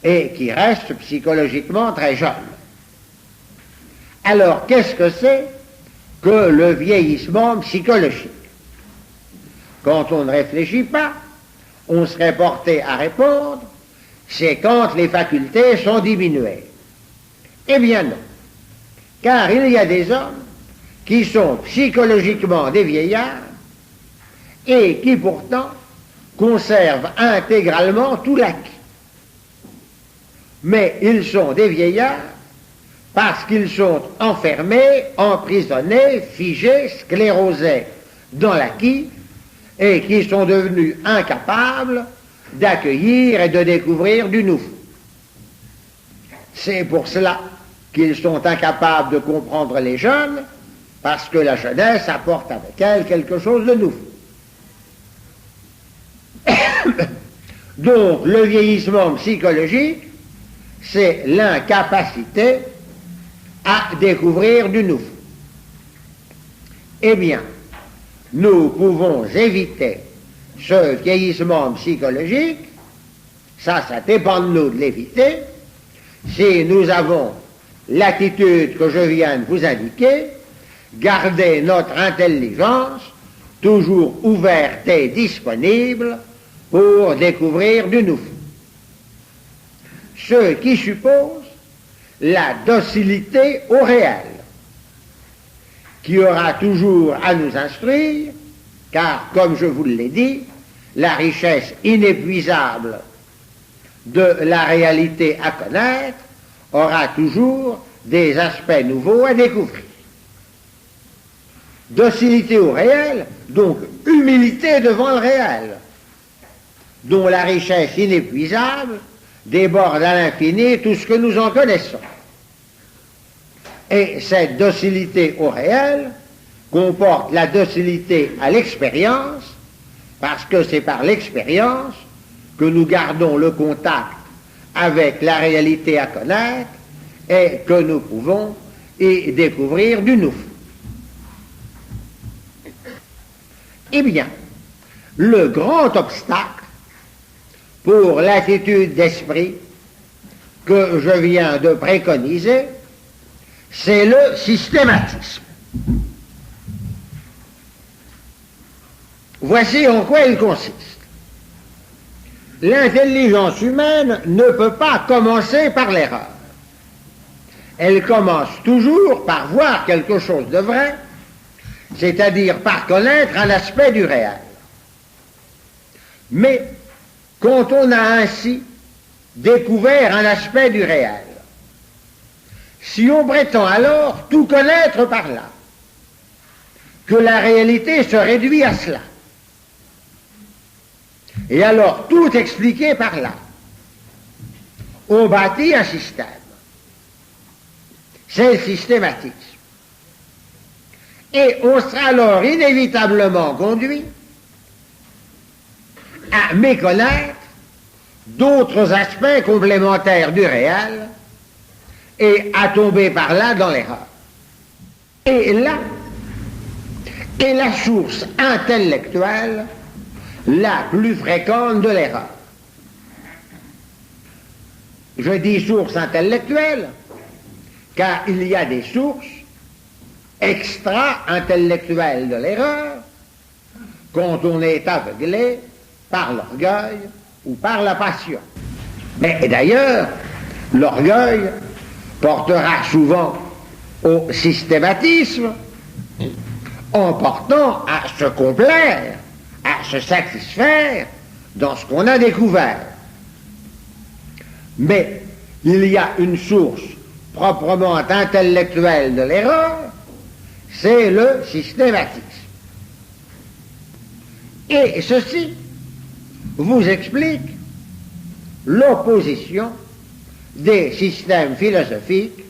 et qui restent psychologiquement très jeunes. Alors, qu'est-ce que c'est que le vieillissement psychologique? Quand on ne réfléchit pas, on serait porté à répondre, c'est quand les facultés sont diminuées. Eh bien non, car il y a des hommes qui sont psychologiquement des vieillards et qui pourtant conservent intégralement tout l'acquis. Mais ils sont des vieillards parce qu'ils sont enfermés, emprisonnés, figés, sclérosés dans l'acquis et qui sont devenus incapables d'accueillir et de découvrir du nouveau. C'est pour cela qu'ils sont incapables de comprendre les jeunes, parce que la jeunesse apporte avec elle quelque chose de nouveau. Donc, le vieillissement psychologique, c'est l'incapacité à découvrir du nouveau. Eh bien, nous pouvons éviter ce vieillissement psychologique, ça dépend de nous de l'éviter, si nous avons l'attitude que je viens de vous indiquer, garder notre intelligence toujours ouverte et disponible pour découvrir du nouveau. Ce qui suppose la docilité au réel, qui aura toujours à nous instruire, car, comme je vous l'ai dit, la richesse inépuisable de la réalité à connaître aura toujours des aspects nouveaux à découvrir. Docilité au réel, donc humilité devant le réel, dont la richesse inépuisable déborde à l'infini tout ce que nous en connaissons. Et cette docilité au réel comporte la docilité à l'expérience, parce que c'est par l'expérience que nous gardons le contact avec la réalité à connaître et que nous pouvons y découvrir du nouveau. Eh bien, le grand obstacle pour l'attitude d'esprit que je viens de préconiser, c'est le systématisme. Voici en quoi il consiste. L'intelligence humaine ne peut pas commencer par l'erreur. Elle commence toujours par voir quelque chose de vrai, c'est-à-dire par connaître un aspect du réel. Mais quand on a ainsi découvert un aspect du réel, si on prétend alors tout connaître par là, que la réalité se réduit à cela, et alors tout expliquer par là, on bâtit un système. C'est le systématisme. Et on sera alors inévitablement conduit à méconnaître d'autres aspects complémentaires du réel et à tomber par là dans l'erreur. Et là est la source intellectuelle la plus fréquente de l'erreur. Je dis source intellectuelle car il y a des sources extra-intellectuelles de l'erreur quand on est aveuglé par l'orgueil ou par la passion. Mais d'ailleurs, l'orgueil portera souvent au systématisme en portant à se complaire, à se satisfaire dans ce qu'on a découvert. Mais il y a une source proprement intellectuelle de l'erreur, c'est le systématisme. Et ceci vous explique l'opposition des systèmes philosophiques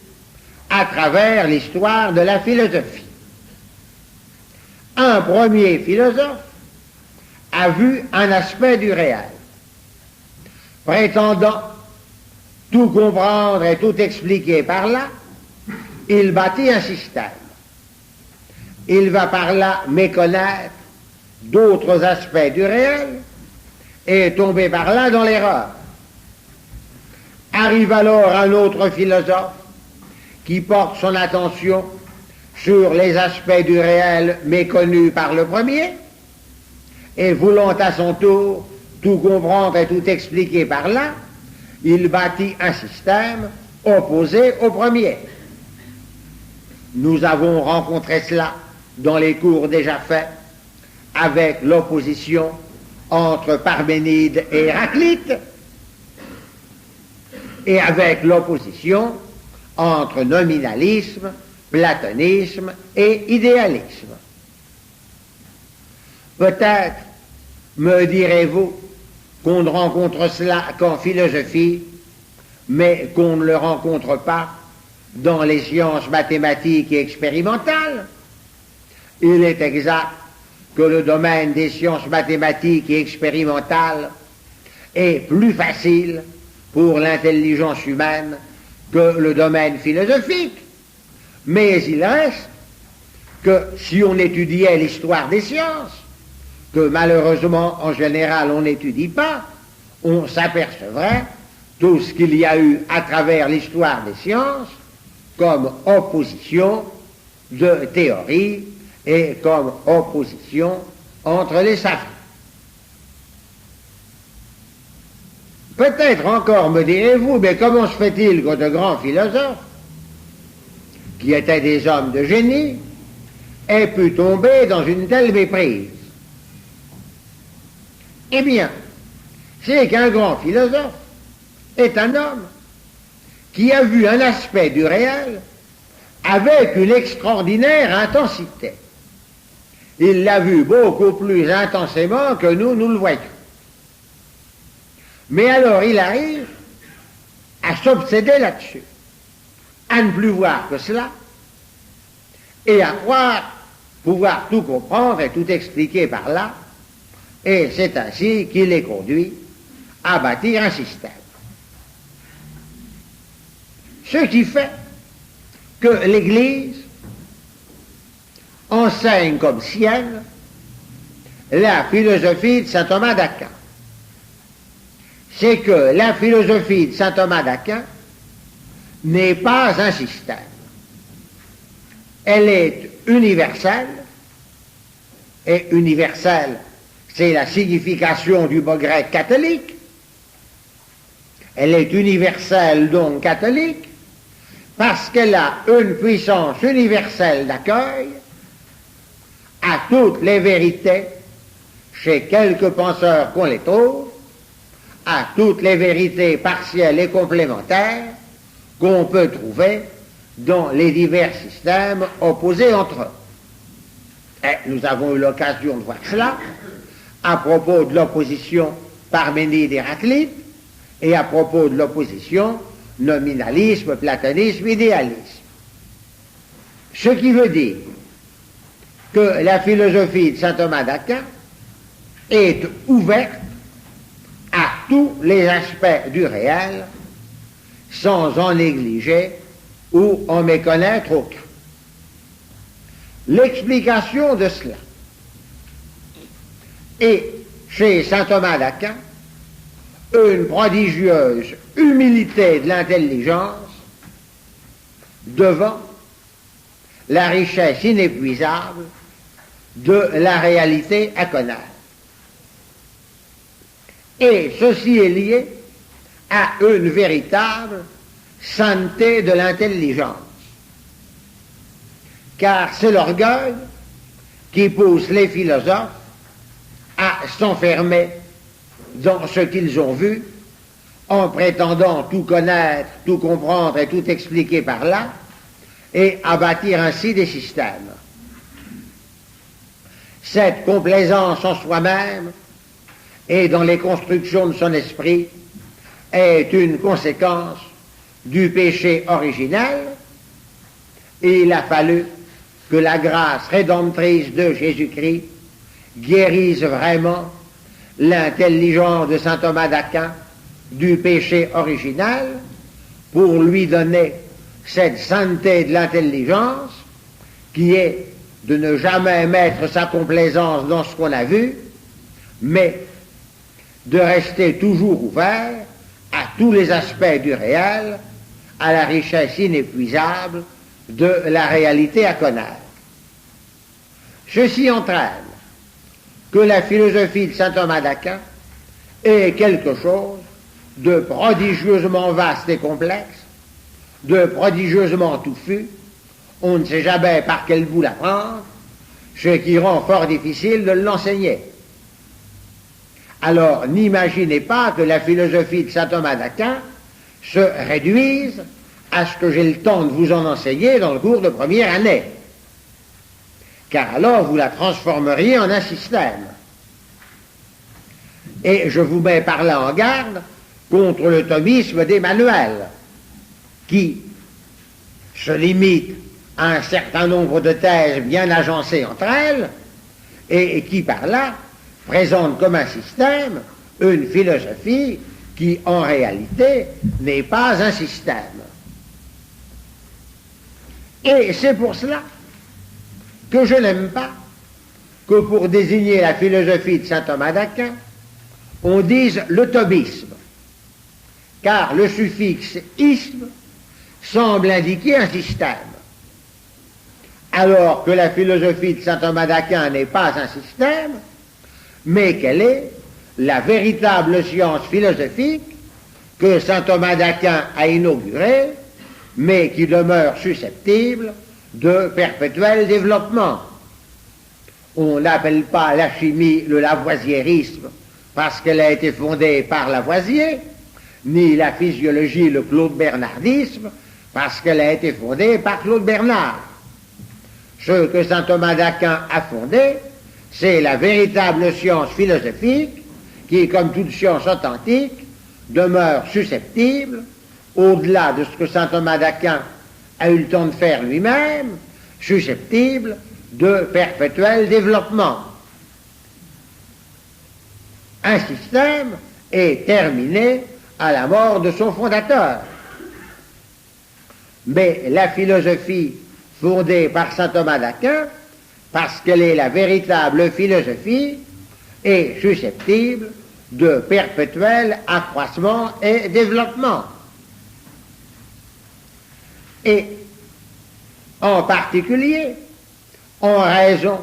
à travers l'histoire de la philosophie. Un premier philosophe a vu un aspect du réel, prétendant tout comprendre et tout expliquer par là, il bâtit un système. Il va par là méconnaître d'autres aspects du réel et tomber par là dans l'erreur. Arrive alors un autre philosophe qui porte son attention sur les aspects du réel méconnus par le premier, et voulant à son tour tout comprendre et tout expliquer par là, il bâtit un système opposé au premier. Nous avons rencontré cela dans les cours déjà faits avec l'opposition entre Parménide et Héraclite et avec l'opposition entre nominalisme, platonisme et idéalisme. Peut-être me direz-vous qu'on ne rencontre cela qu'en philosophie, mais qu'on ne le rencontre pas dans les sciences mathématiques et expérimentales. Il est exact que le domaine des sciences mathématiques et expérimentales est plus facile pour l'intelligence humaine que le domaine philosophique, mais il reste que si on étudiait l'histoire des sciences, que malheureusement en général on n'étudie pas, on s'apercevrait tout ce qu'il y a eu à travers l'histoire des sciences comme opposition de théories et comme opposition entre les savants. Peut-être encore me direz-vous, mais comment se fait-il que de grands philosophes, qui étaient des hommes de génie, aient pu tomber dans une telle méprise? Eh bien, c'est qu'un grand philosophe est un homme qui a vu un aspect du réel avec une extraordinaire intensité. Il l'a vu beaucoup plus intensément que nous le voyons. Mais alors il arrive à s'obséder là-dessus, à ne plus voir que cela, et à croire pouvoir tout comprendre et tout expliquer par là, et c'est ainsi qu'il les conduit à bâtir un système. Ce qui fait que l'Église enseigne comme sienne la philosophie de saint Thomas d'Aquin. C'est que la philosophie de saint Thomas d'Aquin n'est pas un système. Elle est universelle, et universelle, c'est la signification du mot grec catholique. Elle est universelle, donc catholique, parce qu'elle a une puissance universelle d'accueil à toutes les vérités, chez quelques penseurs qu'on les trouve, à toutes les vérités partielles et complémentaires qu'on peut trouver dans les divers systèmes opposés entre eux. Et nous avons eu l'occasion de voir cela à propos de l'opposition Parménide-Héraclite et à propos de l'opposition nominalisme, platonisme, idéalisme. Ce qui veut dire que la philosophie de saint Thomas d'Aquin est ouverte à tous les aspects du réel sans en négliger ou en méconnaître aucun. L'explication de cela est, chez saint Thomas d'Aquin, une prodigieuse humilité de l'intelligence devant la richesse inépuisable de la réalité à connaître. Et ceci est lié à une véritable sainteté de l'intelligence. Car c'est l'orgueil qui pousse les philosophes à s'enfermer dans ce qu'ils ont vu, en prétendant tout connaître, tout comprendre et tout expliquer par là, et à bâtir ainsi des systèmes. Cette complaisance en soi-même et dans les constructions de son esprit est une conséquence du péché originel, et il a fallu que la grâce rédemptrice de Jésus-Christ guérisse vraiment l'intelligence de saint Thomas d'Aquin du péché original pour lui donner cette sainteté de l'intelligence qui est de ne jamais mettre sa complaisance dans ce qu'on a vu, mais de rester toujours ouvert à tous les aspects du réel, à la richesse inépuisable de la réalité à connaître. Ceci entraîne que la philosophie de saint Thomas d'Aquin est quelque chose de prodigieusement vaste et complexe, de prodigieusement touffu. On ne sait jamais par quel bout la prendre, ce qui rend fort difficile de l'enseigner. Alors n'imaginez pas que la philosophie de saint Thomas d'Aquin se réduise à ce que j'ai le temps de vous en enseigner dans le cours de première année, car alors vous la transformeriez en un système. Et je vous mets par là en garde contre le thomisme d'Emmanuel, qui se limite à un certain nombre de thèses bien agencées entre elles, et qui par là présente comme un système une philosophie qui en réalité n'est pas un système. Et c'est pour cela que je n'aime pas que pour désigner la philosophie de saint Thomas d'Aquin, on dise le thomisme, car le suffixe isme semble indiquer un système, alors que la philosophie de saint Thomas d'Aquin n'est pas un système, mais qu'elle est la véritable science philosophique que saint Thomas d'Aquin a inaugurée, mais qui demeure susceptible de perpétuel développement. On n'appelle pas la chimie le lavoisiérisme parce qu'elle a été fondée par Lavoisier, ni la physiologie le claude-bernardisme parce qu'elle a été fondée par Claude Bernard. Ce que saint Thomas d'Aquin a fondé, c'est la véritable science philosophique qui, comme toute science authentique, demeure susceptible, au-delà de ce que saint Thomas d'Aquin a eu le temps de faire lui-même, susceptible de perpétuel développement. Un système est terminé à la mort de son fondateur. Mais la philosophie fondée par saint Thomas d'Aquin, parce qu'elle est la véritable philosophie, est susceptible de perpétuel accroissement et développement. Et en particulier, en raison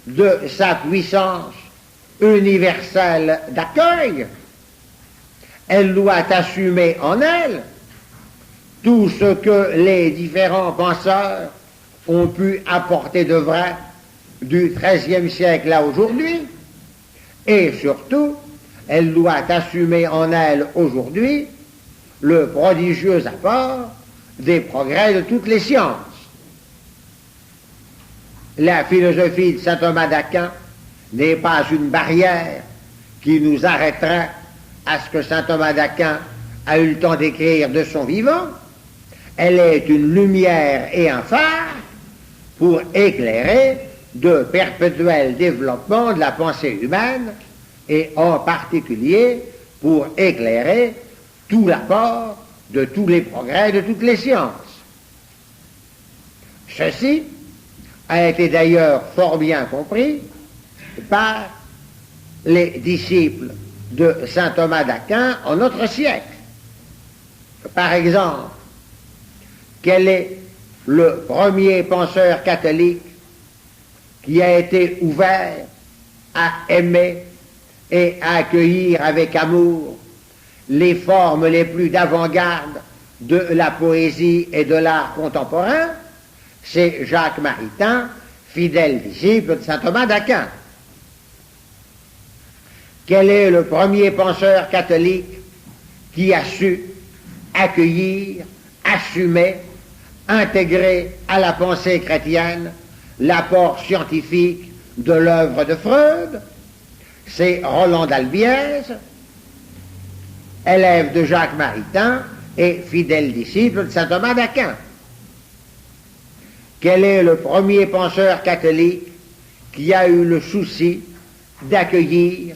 de sa puissance universelle d'accueil, elle doit assumer en elle tout ce que les différents penseurs ont pu apporter de vrai du XIIIe siècle à aujourd'hui, et surtout, elle doit assumer en elle aujourd'hui le prodigieux apport des progrès de toutes les sciences. La philosophie de saint Thomas d'Aquin n'est pas une barrière qui nous arrêterait à ce que saint Thomas d'Aquin a eu le temps d'écrire de son vivant. Elle est une lumière et un phare pour éclairer de perpétuels développements de la pensée humaine, et en particulier pour éclairer tout l'apport de tous les progrès de toutes les sciences. Ceci a été d'ailleurs fort bien compris par les disciples de saint Thomas d'Aquin en notre siècle. Par exemple, quel est le premier penseur catholique qui a été ouvert à aimer et à accueillir avec amour les formes les plus d'avant-garde de la poésie et de l'art contemporain? C'est Jacques Maritain, fidèle disciple de saint Thomas d'Aquin. Quel est le premier penseur catholique qui a su accueillir, assumer, intégrer à la pensée chrétienne l'apport scientifique de l'œuvre de Freud? C'est Roland d'Albiez, élève de Jacques Maritain et fidèle disciple de saint Thomas d'Aquin. Quel est le premier penseur catholique qui a eu le souci d'accueillir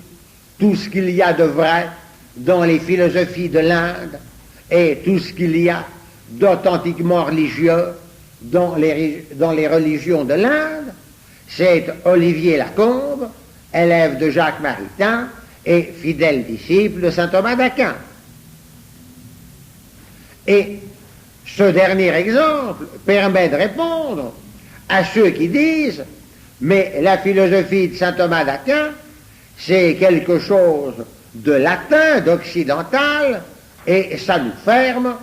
tout ce qu'il y a de vrai dans les philosophies de l'Inde et tout ce qu'il y a d'authentiquement religieux dans les religions de l'Inde? C'est Olivier Lacombe, élève de Jacques Maritain et fidèle disciple de saint Thomas d'Aquin. Et ce dernier exemple permet de répondre à ceux qui disent « mais la philosophie de saint Thomas d'Aquin, c'est quelque chose de latin, d'occidental, et ça nous ferme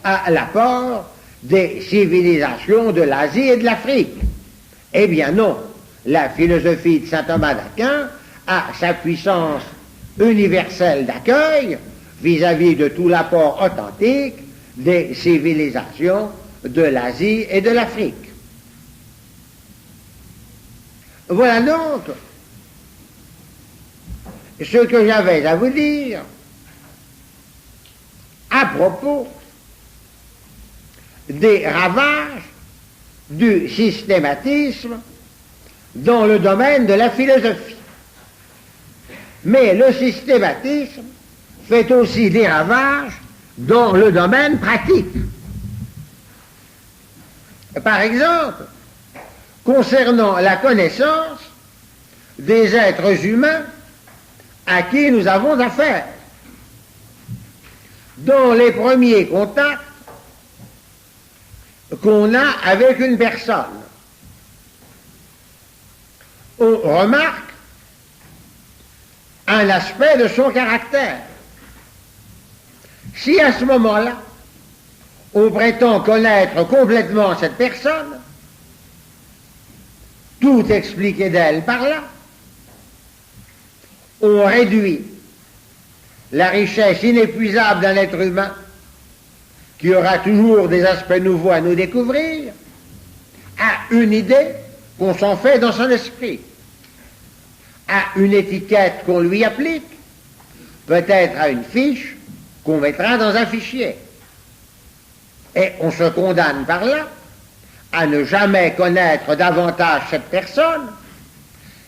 à l'apport des civilisations de l'Asie et de l'Afrique. » Eh bien non, la philosophie de saint Thomas d'Aquin a sa puissance universelle d'accueil vis-à-vis de tout l'apport authentique des civilisations de l'Asie et de l'Afrique. Voilà donc ce que j'avais à vous dire à propos des ravages du systématisme dans le domaine de la philosophie. Mais le systématisme fait aussi des ravages dans le domaine pratique. Par exemple, concernant la connaissance des êtres humains à qui nous avons affaire. Dans les premiers contacts qu'on a avec une personne, on remarque un aspect de son caractère. Si à ce moment-là, on prétend connaître complètement cette personne, tout expliquer d'elle par là, on réduit la richesse inépuisable d'un être humain qui aura toujours des aspects nouveaux à nous découvrir à une idée qu'on s'en fait dans son esprit, à une étiquette qu'on lui applique, peut-être à une fiche qu'on mettra dans un fichier. Et on se condamne par là à ne jamais connaître davantage cette personne,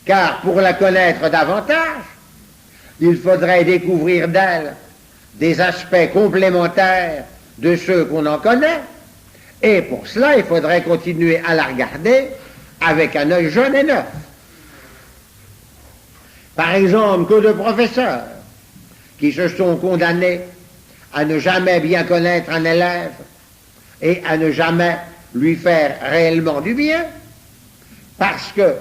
car pour la connaître davantage, il faudrait découvrir d'elle des aspects complémentaires de ceux qu'on en connaît, et pour cela, il faudrait continuer à la regarder avec un œil jeune et neuf. Par exemple, que de professeurs qui se sont condamnés à ne jamais bien connaître un élève et à ne jamais lui faire réellement du bien, parce que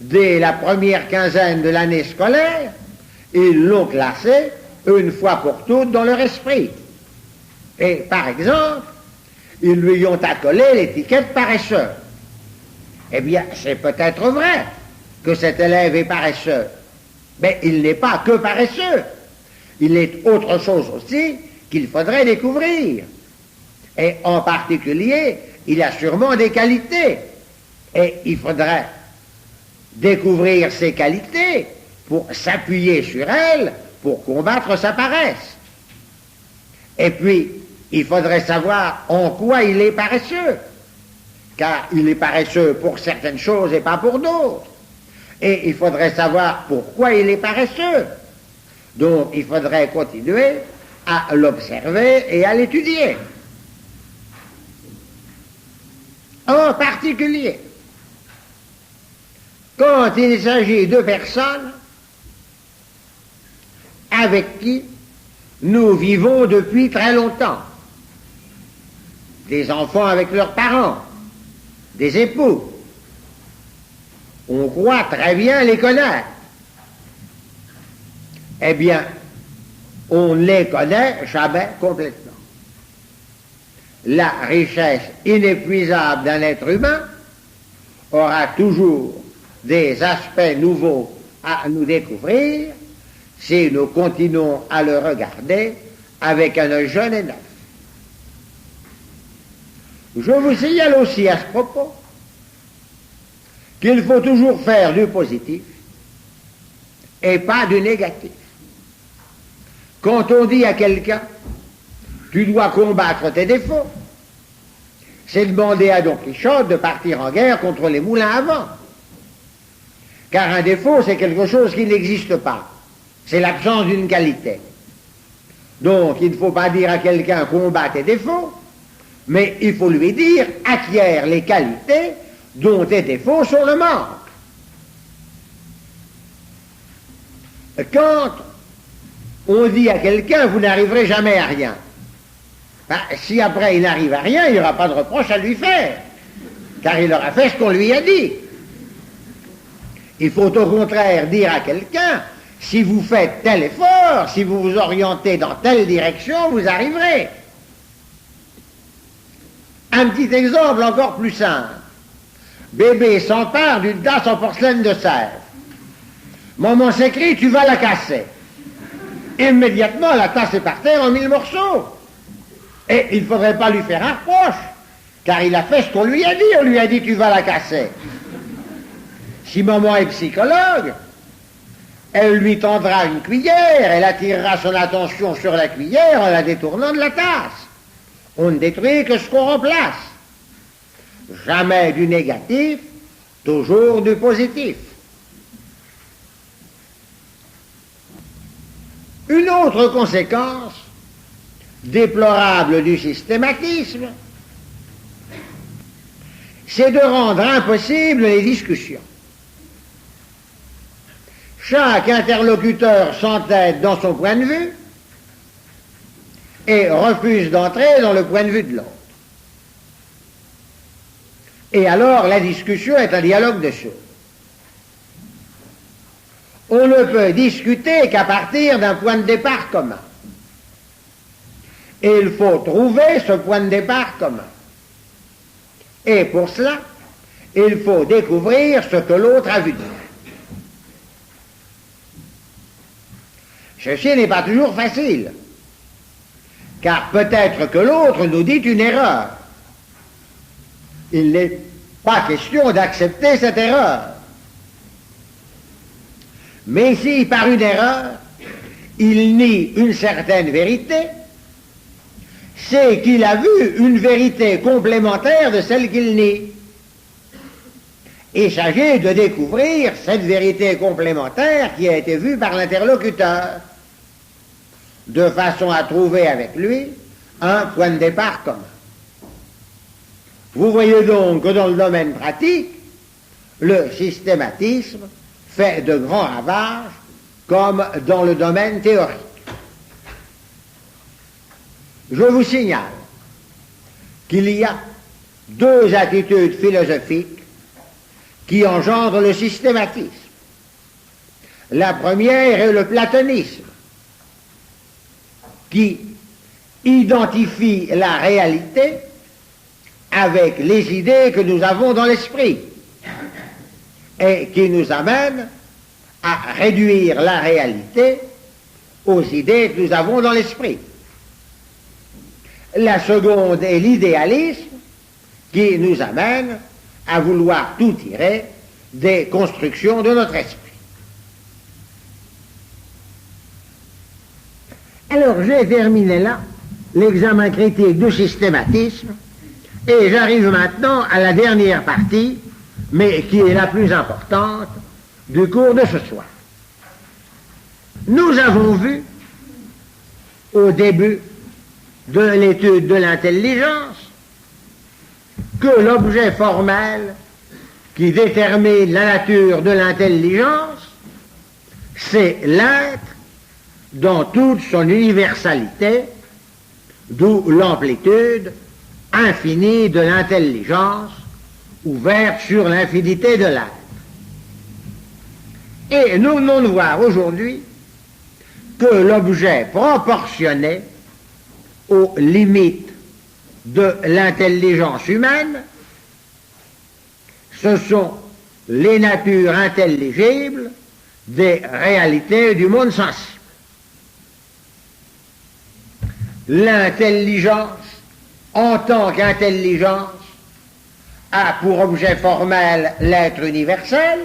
dès la première quinzaine de l'année scolaire, ils l'ont classé une fois pour toutes dans leur esprit. Et par exemple, ils lui ont accolé l'étiquette paresseux. Eh bien, c'est peut-être vrai que cet élève est paresseux, mais il n'est pas que paresseux. Il est autre chose aussi qu'il faudrait découvrir. Et en particulier, il a sûrement des qualités. Et il faudrait découvrir ces qualités pour s'appuyer sur elles, pour combattre sa paresse. Et puis, il faudrait savoir en quoi il est paresseux, car il est paresseux pour certaines choses et pas pour d'autres. Et il faudrait savoir pourquoi il est paresseux. Donc, il faudrait continuer à l'observer et à l'étudier. En particulier, quand il s'agit de personnes avec qui nous vivons depuis très longtemps, des enfants avec leurs parents, des époux, on croit très bien les connaître. Eh bien, on ne les connaît jamais complètement. La richesse inépuisable d'un être humain aura toujours des aspects nouveaux à nous découvrir si nous continuons à le regarder avec un œil jeune et neuf. Je vous signale aussi à ce propos qu'il faut toujours faire du positif et pas du négatif. Quand on dit à quelqu'un « tu dois combattre tes défauts », c'est demander à Don Quichotte de partir en guerre contre les moulins à vent. Car un défaut, c'est quelque chose qui n'existe pas. C'est l'absence d'une qualité. Donc, il ne faut pas dire à quelqu'un « combat tes défauts », mais il faut lui dire « acquiert les qualités dont tes défauts sont le manque ». Quand on dit à quelqu'un « vous n'arriverez jamais à rien », ben, si après il n'arrive à rien, il n'y aura pas de reproche à lui faire, car il aura fait ce qu'on lui a dit. Il faut au contraire dire à quelqu'un, si vous faites tel effort, si vous vous orientez dans telle direction, vous arriverez. Un petit exemple encore plus simple. Bébé s'empare d'une tasse en porcelaine de Sèvres. Maman s'écrie, tu vas la casser. Immédiatement, la tasse est par terre en 1000 morceaux. Et il ne faudrait pas lui faire un reproche, car il a fait ce qu'on lui a dit. On lui a dit, tu vas la casser. Si maman est psychologue, elle lui tendra une cuillère, elle attirera son attention sur la cuillère en la détournant de la tasse. On ne détruit que ce qu'on remplace. Jamais du négatif, toujours du positif. Une autre conséquence déplorable du systématisme, c'est de rendre impossibles les discussions. Chaque interlocuteur s'entête dans son point de vue et refuse d'entrer dans le point de vue de l'autre. Et alors la discussion est un dialogue de sourds. On ne peut discuter qu'à partir d'un point de départ commun. Et il faut trouver ce point de départ commun. Et pour cela, il faut découvrir ce que l'autre a vu dire. Ceci n'est pas toujours facile, car peut-être que l'autre nous dit une erreur. Il n'est pas question d'accepter cette erreur. Mais si par une erreur, il nie une certaine vérité, c'est qu'il a vu une vérité complémentaire de celle qu'il nie. Il s'agit de découvrir cette vérité complémentaire qui a été vue par l'interlocuteur, de façon à trouver avec lui un point de départ commun. Vous voyez donc que dans le domaine pratique, le systématisme fait de grands ravages comme dans le domaine théorique. Je vous signale qu'il y a deux attitudes philosophiques qui engendrent le systématisme. La première est le platonisme, qui identifie la réalité avec les idées que nous avons dans l'esprit et qui nous amène à réduire la réalité aux idées que nous avons dans l'esprit. La seconde est l'idéalisme qui nous amène à vouloir tout tirer des constructions de notre esprit. Alors j'ai terminé là l'examen critique du systématisme et j'arrive maintenant à la dernière partie, mais qui est la plus importante du cours de ce soir. Nous avons vu au début de l'étude de l'intelligence que l'objet formel qui détermine la nature de l'intelligence, c'est l'être dans toute son universalité, d'où l'amplitude infinie de l'intelligence ouverte sur l'infinité de l'être. Et nous venons de voir aujourd'hui que l'objet proportionné aux limites de l'intelligence humaine, ce sont les natures intelligibles des réalités du monde sensible. L'intelligence, en tant qu'intelligence, a pour objet formel l'être universel.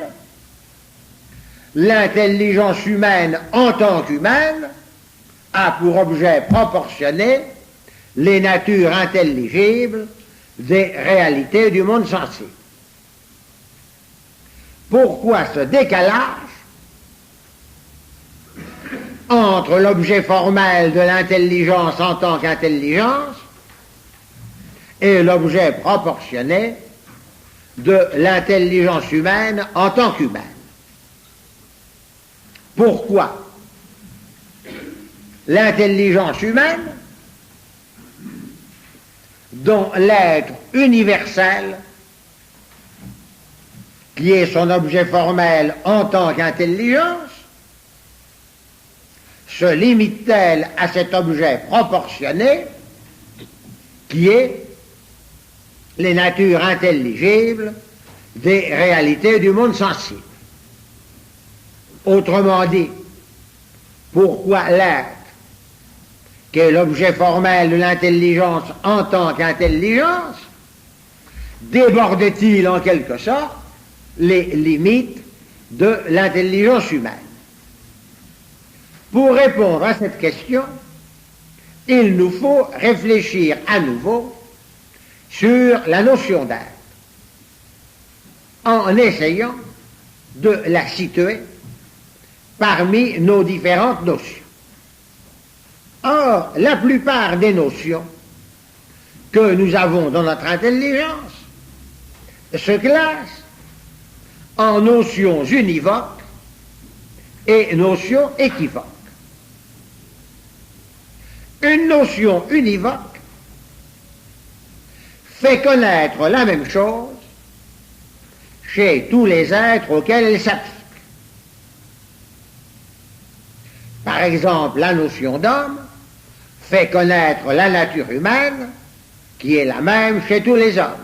L'intelligence humaine, en tant qu'humaine, a pour objet proportionné les natures intelligibles des réalités du monde sensible. Pourquoi ce décalage entre l'objet formel de l'intelligence en tant qu'intelligence et l'objet proportionné de l'intelligence humaine en tant qu'humaine? Pourquoi l'intelligence humaine, dont l'être universel, qui est son objet formel en tant qu'intelligence, se limite-t-elle à cet objet proportionné qui est les natures intelligibles des réalités du monde sensible? Autrement dit, pourquoi l'être, qui est l'objet formel de l'intelligence en tant qu'intelligence, déborde-t-il en quelque sorte les limites de l'intelligence humaine? Pour répondre à cette question, il nous faut réfléchir à nouveau sur la notion d'être, en essayant de la situer parmi nos différentes notions. Or, la plupart des notions que nous avons dans notre intelligence se classent en notions univoques et notions équivoques. Une notion univoque fait connaître la même chose chez tous les êtres auxquels elle s'applique. Par exemple, la notion d'homme fait connaître la nature humaine, qui est la même chez tous les hommes.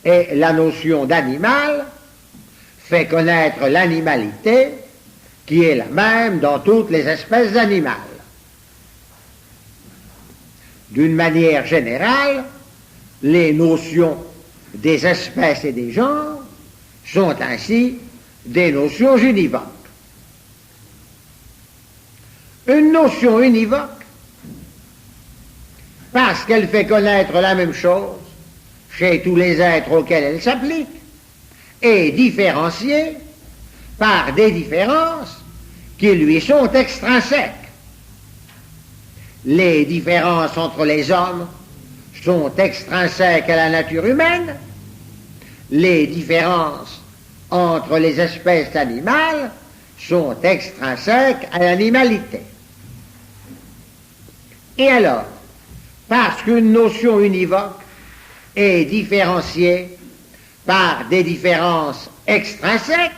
Et la notion d'animal fait connaître l'animalité, qui est la même dans toutes les espèces animales. D'une manière générale, les notions des espèces et des genres sont ainsi des notions univoques. Une notion univoque parce qu'elle fait connaître la même chose chez tous les êtres auxquels elle s'applique, et différenciée par des différences qui lui sont extrinsèques. Les différences entre les hommes sont extrinsèques à la nature humaine, les différences entre les espèces animales sont extrinsèques à l'animalité. Et alors, parce qu'une notion univoque est différenciée par des différences extrinsèques,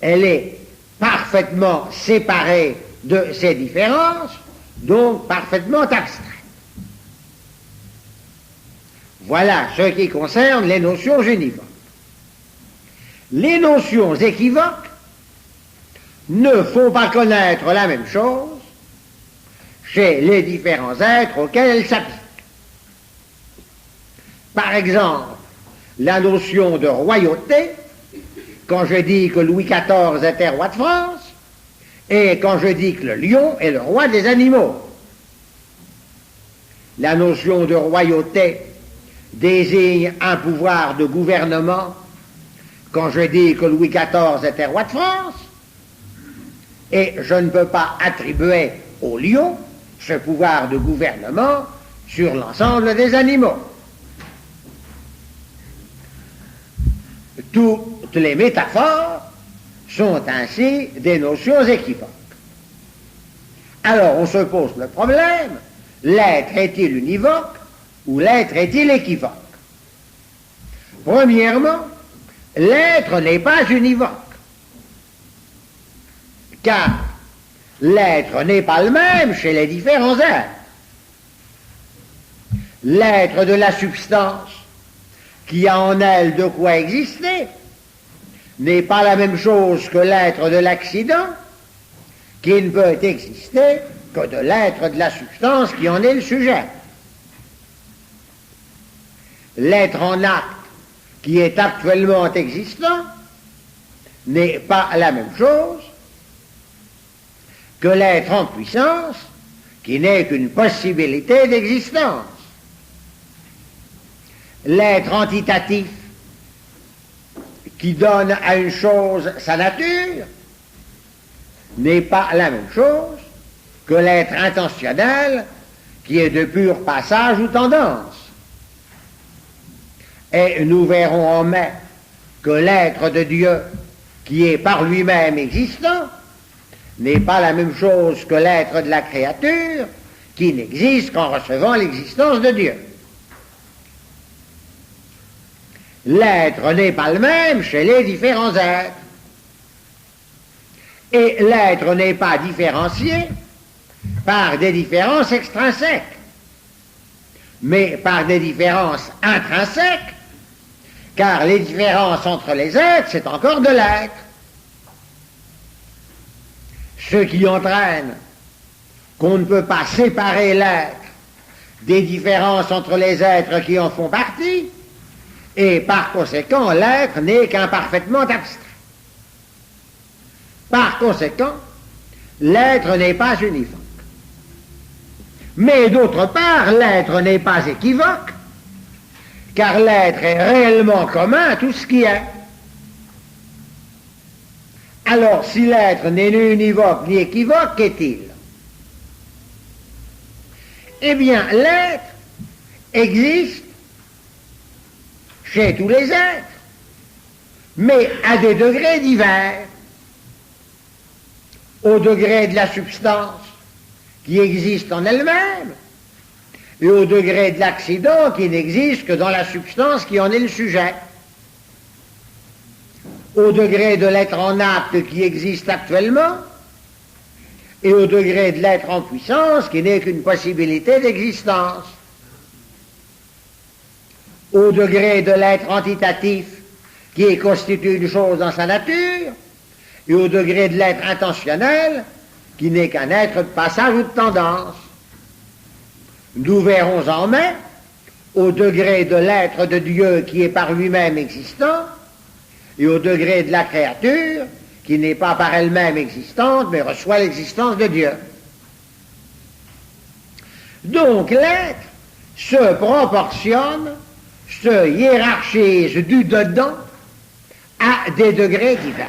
elle est parfaitement séparée de ces différences, donc parfaitement abstraite. Voilà ce qui concerne les notions univoques. Les notions équivoques ne font pas connaître la même chose chez les différents êtres auxquels elles s'appliquent. Par exemple, la notion de royauté, quand je dis que Louis XIV était roi de France, et quand je dis que le lion est le roi des animaux. La notion de royauté désigne un pouvoir de gouvernement quand je dis que Louis XIV était roi de France, et je ne peux pas attribuer au lion ce pouvoir de gouvernement sur l'ensemble des animaux. Toutes les métaphores sont ainsi des notions équivoques. Alors on se pose le problème, l'être est-il univoque ou l'être est-il équivoque? Premièrement, l'être n'est pas univoque, car l'être n'est pas le même chez les différents êtres. L'être de la substance, qui a en elle de quoi exister, n'est pas la même chose que l'être de l'accident, qui ne peut exister que de l'être de la substance qui en est le sujet. L'être en acte qui est actuellement existant n'est pas la même chose que l'être en puissance qui n'est qu'une possibilité d'existence. L'être antitatif qui donne à une chose sa nature n'est pas la même chose que l'être intentionnel qui est de pur passage ou tendance. Et nous verrons en mai que l'être de Dieu qui est par lui-même existant n'est pas la même chose que l'être de la créature qui n'existe qu'en recevant l'existence de Dieu. L'être n'est pas le même chez les différents êtres. Et l'être n'est pas différencié par des différences extrinsèques, mais par des différences intrinsèques, car les différences entre les êtres, c'est encore de l'être. Ce qui entraîne qu'on ne peut pas séparer l'être des différences entre les êtres qui en font partie, et par conséquent, l'être n'est qu'imparfaitement abstrait. Par conséquent, l'être n'est pas univoque. Mais d'autre part, l'être n'est pas équivoque, car l'être est réellement commun à tout ce qui est. Alors, si l'être n'est ni univoque ni équivoque, qu'est-il? Eh bien, l'être existe chez tous les êtres, mais à des degrés divers. Au degré de la substance qui existe en elle-même, et au degré de l'accident qui n'existe que dans la substance qui en est le sujet. Au degré de l'être en acte qui existe actuellement, et au degré de l'être en puissance qui n'est qu'une possibilité d'existence. Au degré de l'être antitatif qui constitue une chose dans sa nature, et au degré de l'être intentionnel qui n'est qu'un être de passage ou de tendance. Nous verrons en mai, au degré de l'être de Dieu qui est par lui-même existant, et au degré de la créature qui n'est pas par elle-même existante, mais reçoit l'existence de Dieu. Donc l'être se proportionne, se hiérarchise du dedans à des degrés divers.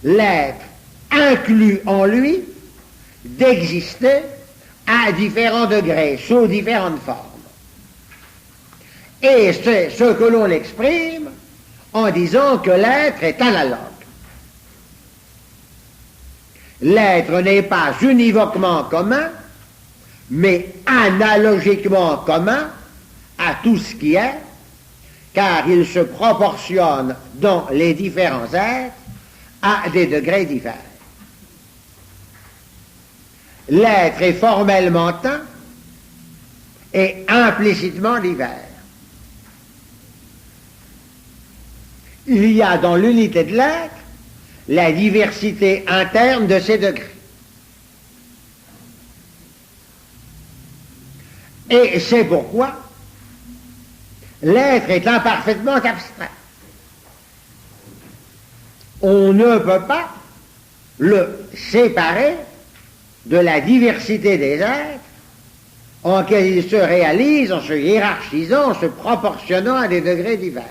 L'être inclut en lui d'exister à différents degrés, sous différentes formes. Et c'est ce que l'on exprime en disant que l'être est analogue. L'être n'est pas univoquement commun, mais analogiquement commun à tout ce qui est, car il se proportionne dans les différents êtres à des degrés divers. L'être est formellement un et implicitement divers. Il y a dans l'unité de l'être la diversité interne de ces degrés. Et c'est pourquoi l'être est imparfaitement abstrait. On ne peut pas le séparer de la diversité des êtres en quels il se réalise en se hiérarchisant, en se proportionnant à des degrés divers.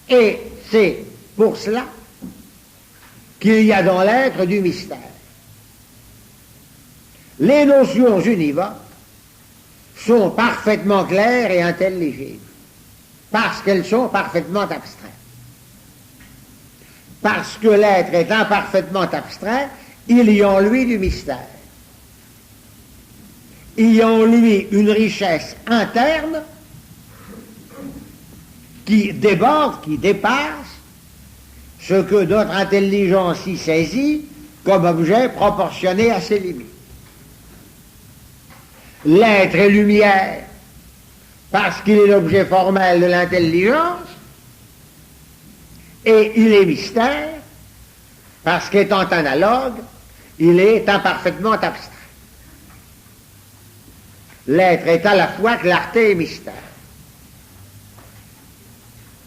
Et c'est pour cela qu'il y a dans l'être du mystère. Les notions univoques sont parfaitement claires et intelligibles, parce qu'elles sont parfaitement abstraites. Parce que l'être est imparfaitement abstrait, il y a en lui du mystère. Il y a en lui une richesse interne qui déborde, qui dépasse ce que notre intelligence y saisit comme objet proportionné à ses limites. L'être est lumière parce qu'il est l'objet formel de l'intelligence, et il est mystère parce qu'étant analogue, il est imparfaitement abstrait. L'être est à la fois clarté et mystère.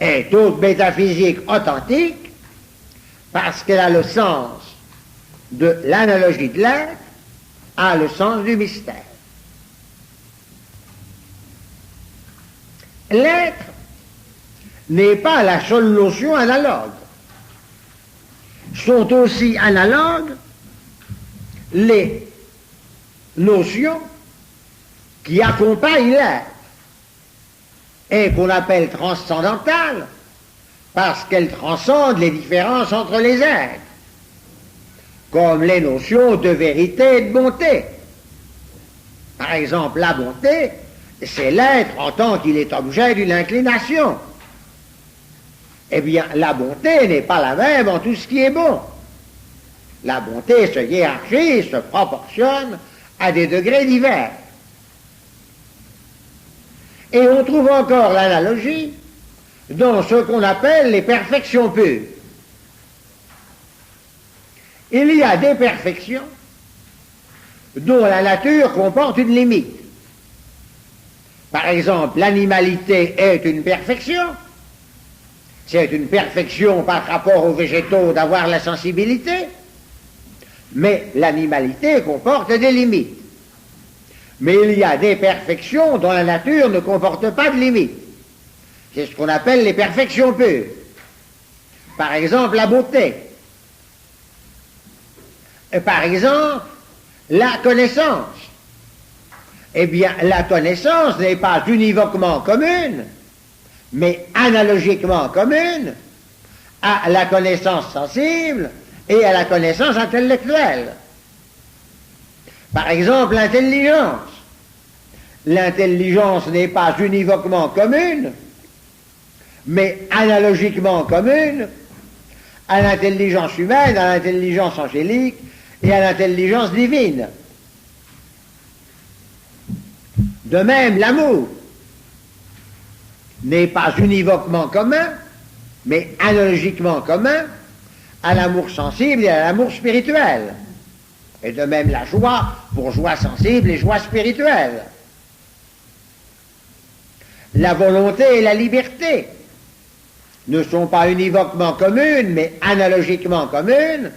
Et toute métaphysique authentique, parce qu'elle a le sens de l'analogie de l'être, a le sens du mystère. L'être n'est pas la seule notion analogue. Sont aussi analogues les notions qui accompagnent l'être et qu'on appelle transcendantales parce qu'elles transcendent les différences entre les êtres, comme les notions de vérité et de bonté. Par exemple, la bonté, c'est l'être en tant qu'il est objet d'une inclination. Eh bien, la bonté n'est pas la même en tout ce qui est bon. La bonté se hiérarchise, se proportionne à des degrés divers. Et on trouve encore l'analogie dans ce qu'on appelle les perfections pures. Il y a des perfections dont la nature comporte une limite. Par exemple, l'animalité est une perfection. C'est une perfection par rapport aux végétaux d'avoir la sensibilité, mais l'animalité comporte des limites. Mais il y a des perfections dont la nature ne comporte pas de limites. C'est ce qu'on appelle les perfections pures. Par exemple, la beauté. Par exemple, la connaissance. Eh bien, la connaissance n'est pas univoquement commune, mais analogiquement commune à la connaissance sensible et à la connaissance intellectuelle. Par exemple, l'intelligence. L'intelligence n'est pas univoquement commune, mais analogiquement commune à l'intelligence humaine, à l'intelligence angélique et à l'intelligence divine. De même, l'amour n'est pas univoquement commun, mais analogiquement commun à l'amour sensible et à l'amour spirituel. Et de même la joie pour joie sensible et joie spirituelle. La volonté et la liberté ne sont pas univoquement communes, mais analogiquement communes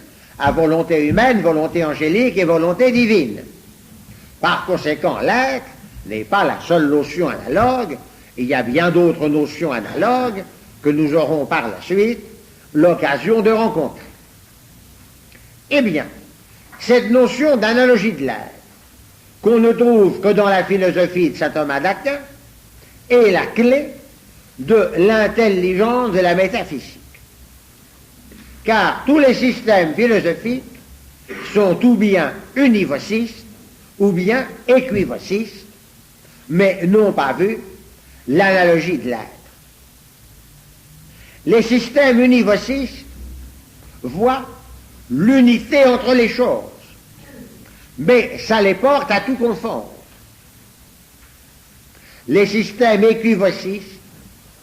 à volonté humaine, volonté angélique et volonté divine. Par conséquent, l'être n'est pas la seule notion analogue, il y a bien d'autres notions analogues que nous aurons par la suite l'occasion de rencontrer. Eh bien, cette notion d'analogie de l'être, qu'on ne trouve que dans la philosophie de saint Thomas d'Aquin, est la clé de l'intelligence de la métaphysique. Car tous les systèmes philosophiques sont ou bien univocistes ou bien équivocistes, mais n'ont pas vu l'analogie de l'être. Les systèmes univocistes voient l'unité entre les choses, mais ça les porte à tout confondre. Les systèmes équivocistes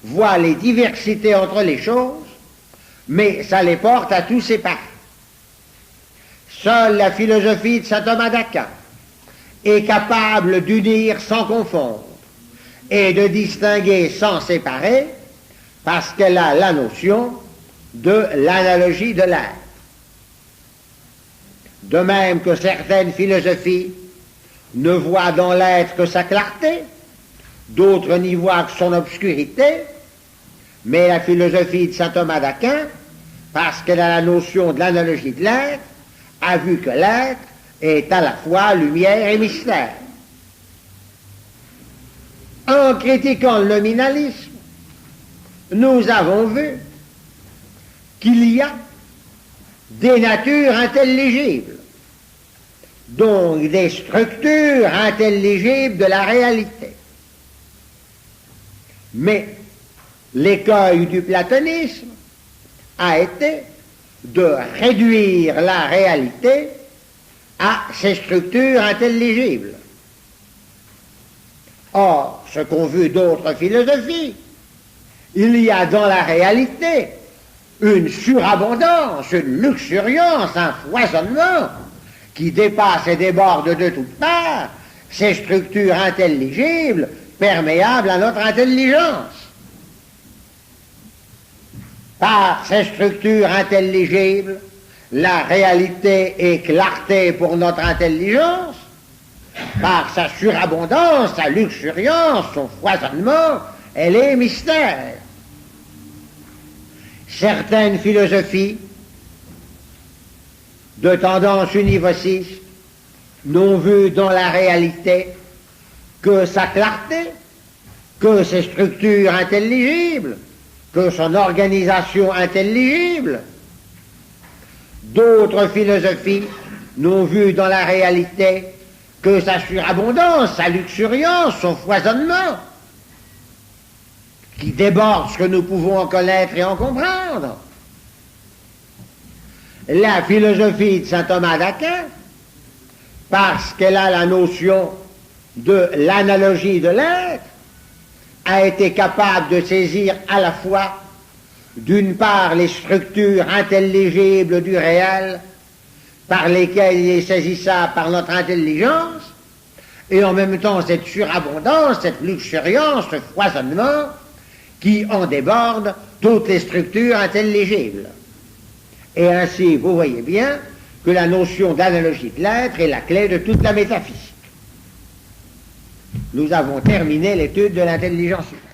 voient les diversités entre les choses, mais ça les porte à tout séparer. Seule la philosophie de saint Thomas d'Aquin est capable d'unir sans confondre et de distinguer sans séparer, parce qu'elle a la notion de l'analogie de l'être. De même que certaines philosophies ne voient dans l'être que sa clarté, d'autres n'y voient que son obscurité, mais la philosophie de saint Thomas d'Aquin, parce qu'elle a la notion de l'analogie de l'être, a vu que l'être est à la fois lumière et mystère. En critiquant le nominalisme, nous avons vu qu'il y a des natures intelligibles, donc des structures intelligibles de la réalité. Mais l'écueil du platonisme a été de réduire la réalité à ces structures intelligibles. Or, ce qu'ont vu d'autres philosophies, il y a dans la réalité une surabondance, une luxuriance, un foisonnement qui dépasse et déborde de toutes parts ces structures intelligibles perméables à notre intelligence. Par ces structures intelligibles, la réalité est clarté pour notre intelligence. Par sa surabondance, sa luxuriance, son foisonnement, elle est mystère. Certaines philosophies de tendance univociste n'ont vu dans la réalité que sa clarté, que ses structures intelligibles, que son organisation intelligible. D'autres philosophies n'ont vu dans la réalité que sa surabondance, sa luxuriance, son foisonnement, qui déborde ce que nous pouvons en connaître et en comprendre. La philosophie de saint Thomas d'Aquin, parce qu'elle a la notion de l'analogie de l'être, a été capable de saisir à la fois, d'une part, les structures intelligibles du réel, par lesquelles il est saisissable par notre intelligence, et en même temps cette surabondance, cette luxuriance, ce foisonnement, qui en déborde toutes les structures intelligibles. Et ainsi, vous voyez bien que la notion d'analogie de l'être est la clé de toute la métaphysique. Nous avons terminé l'étude de l'intelligence humaine.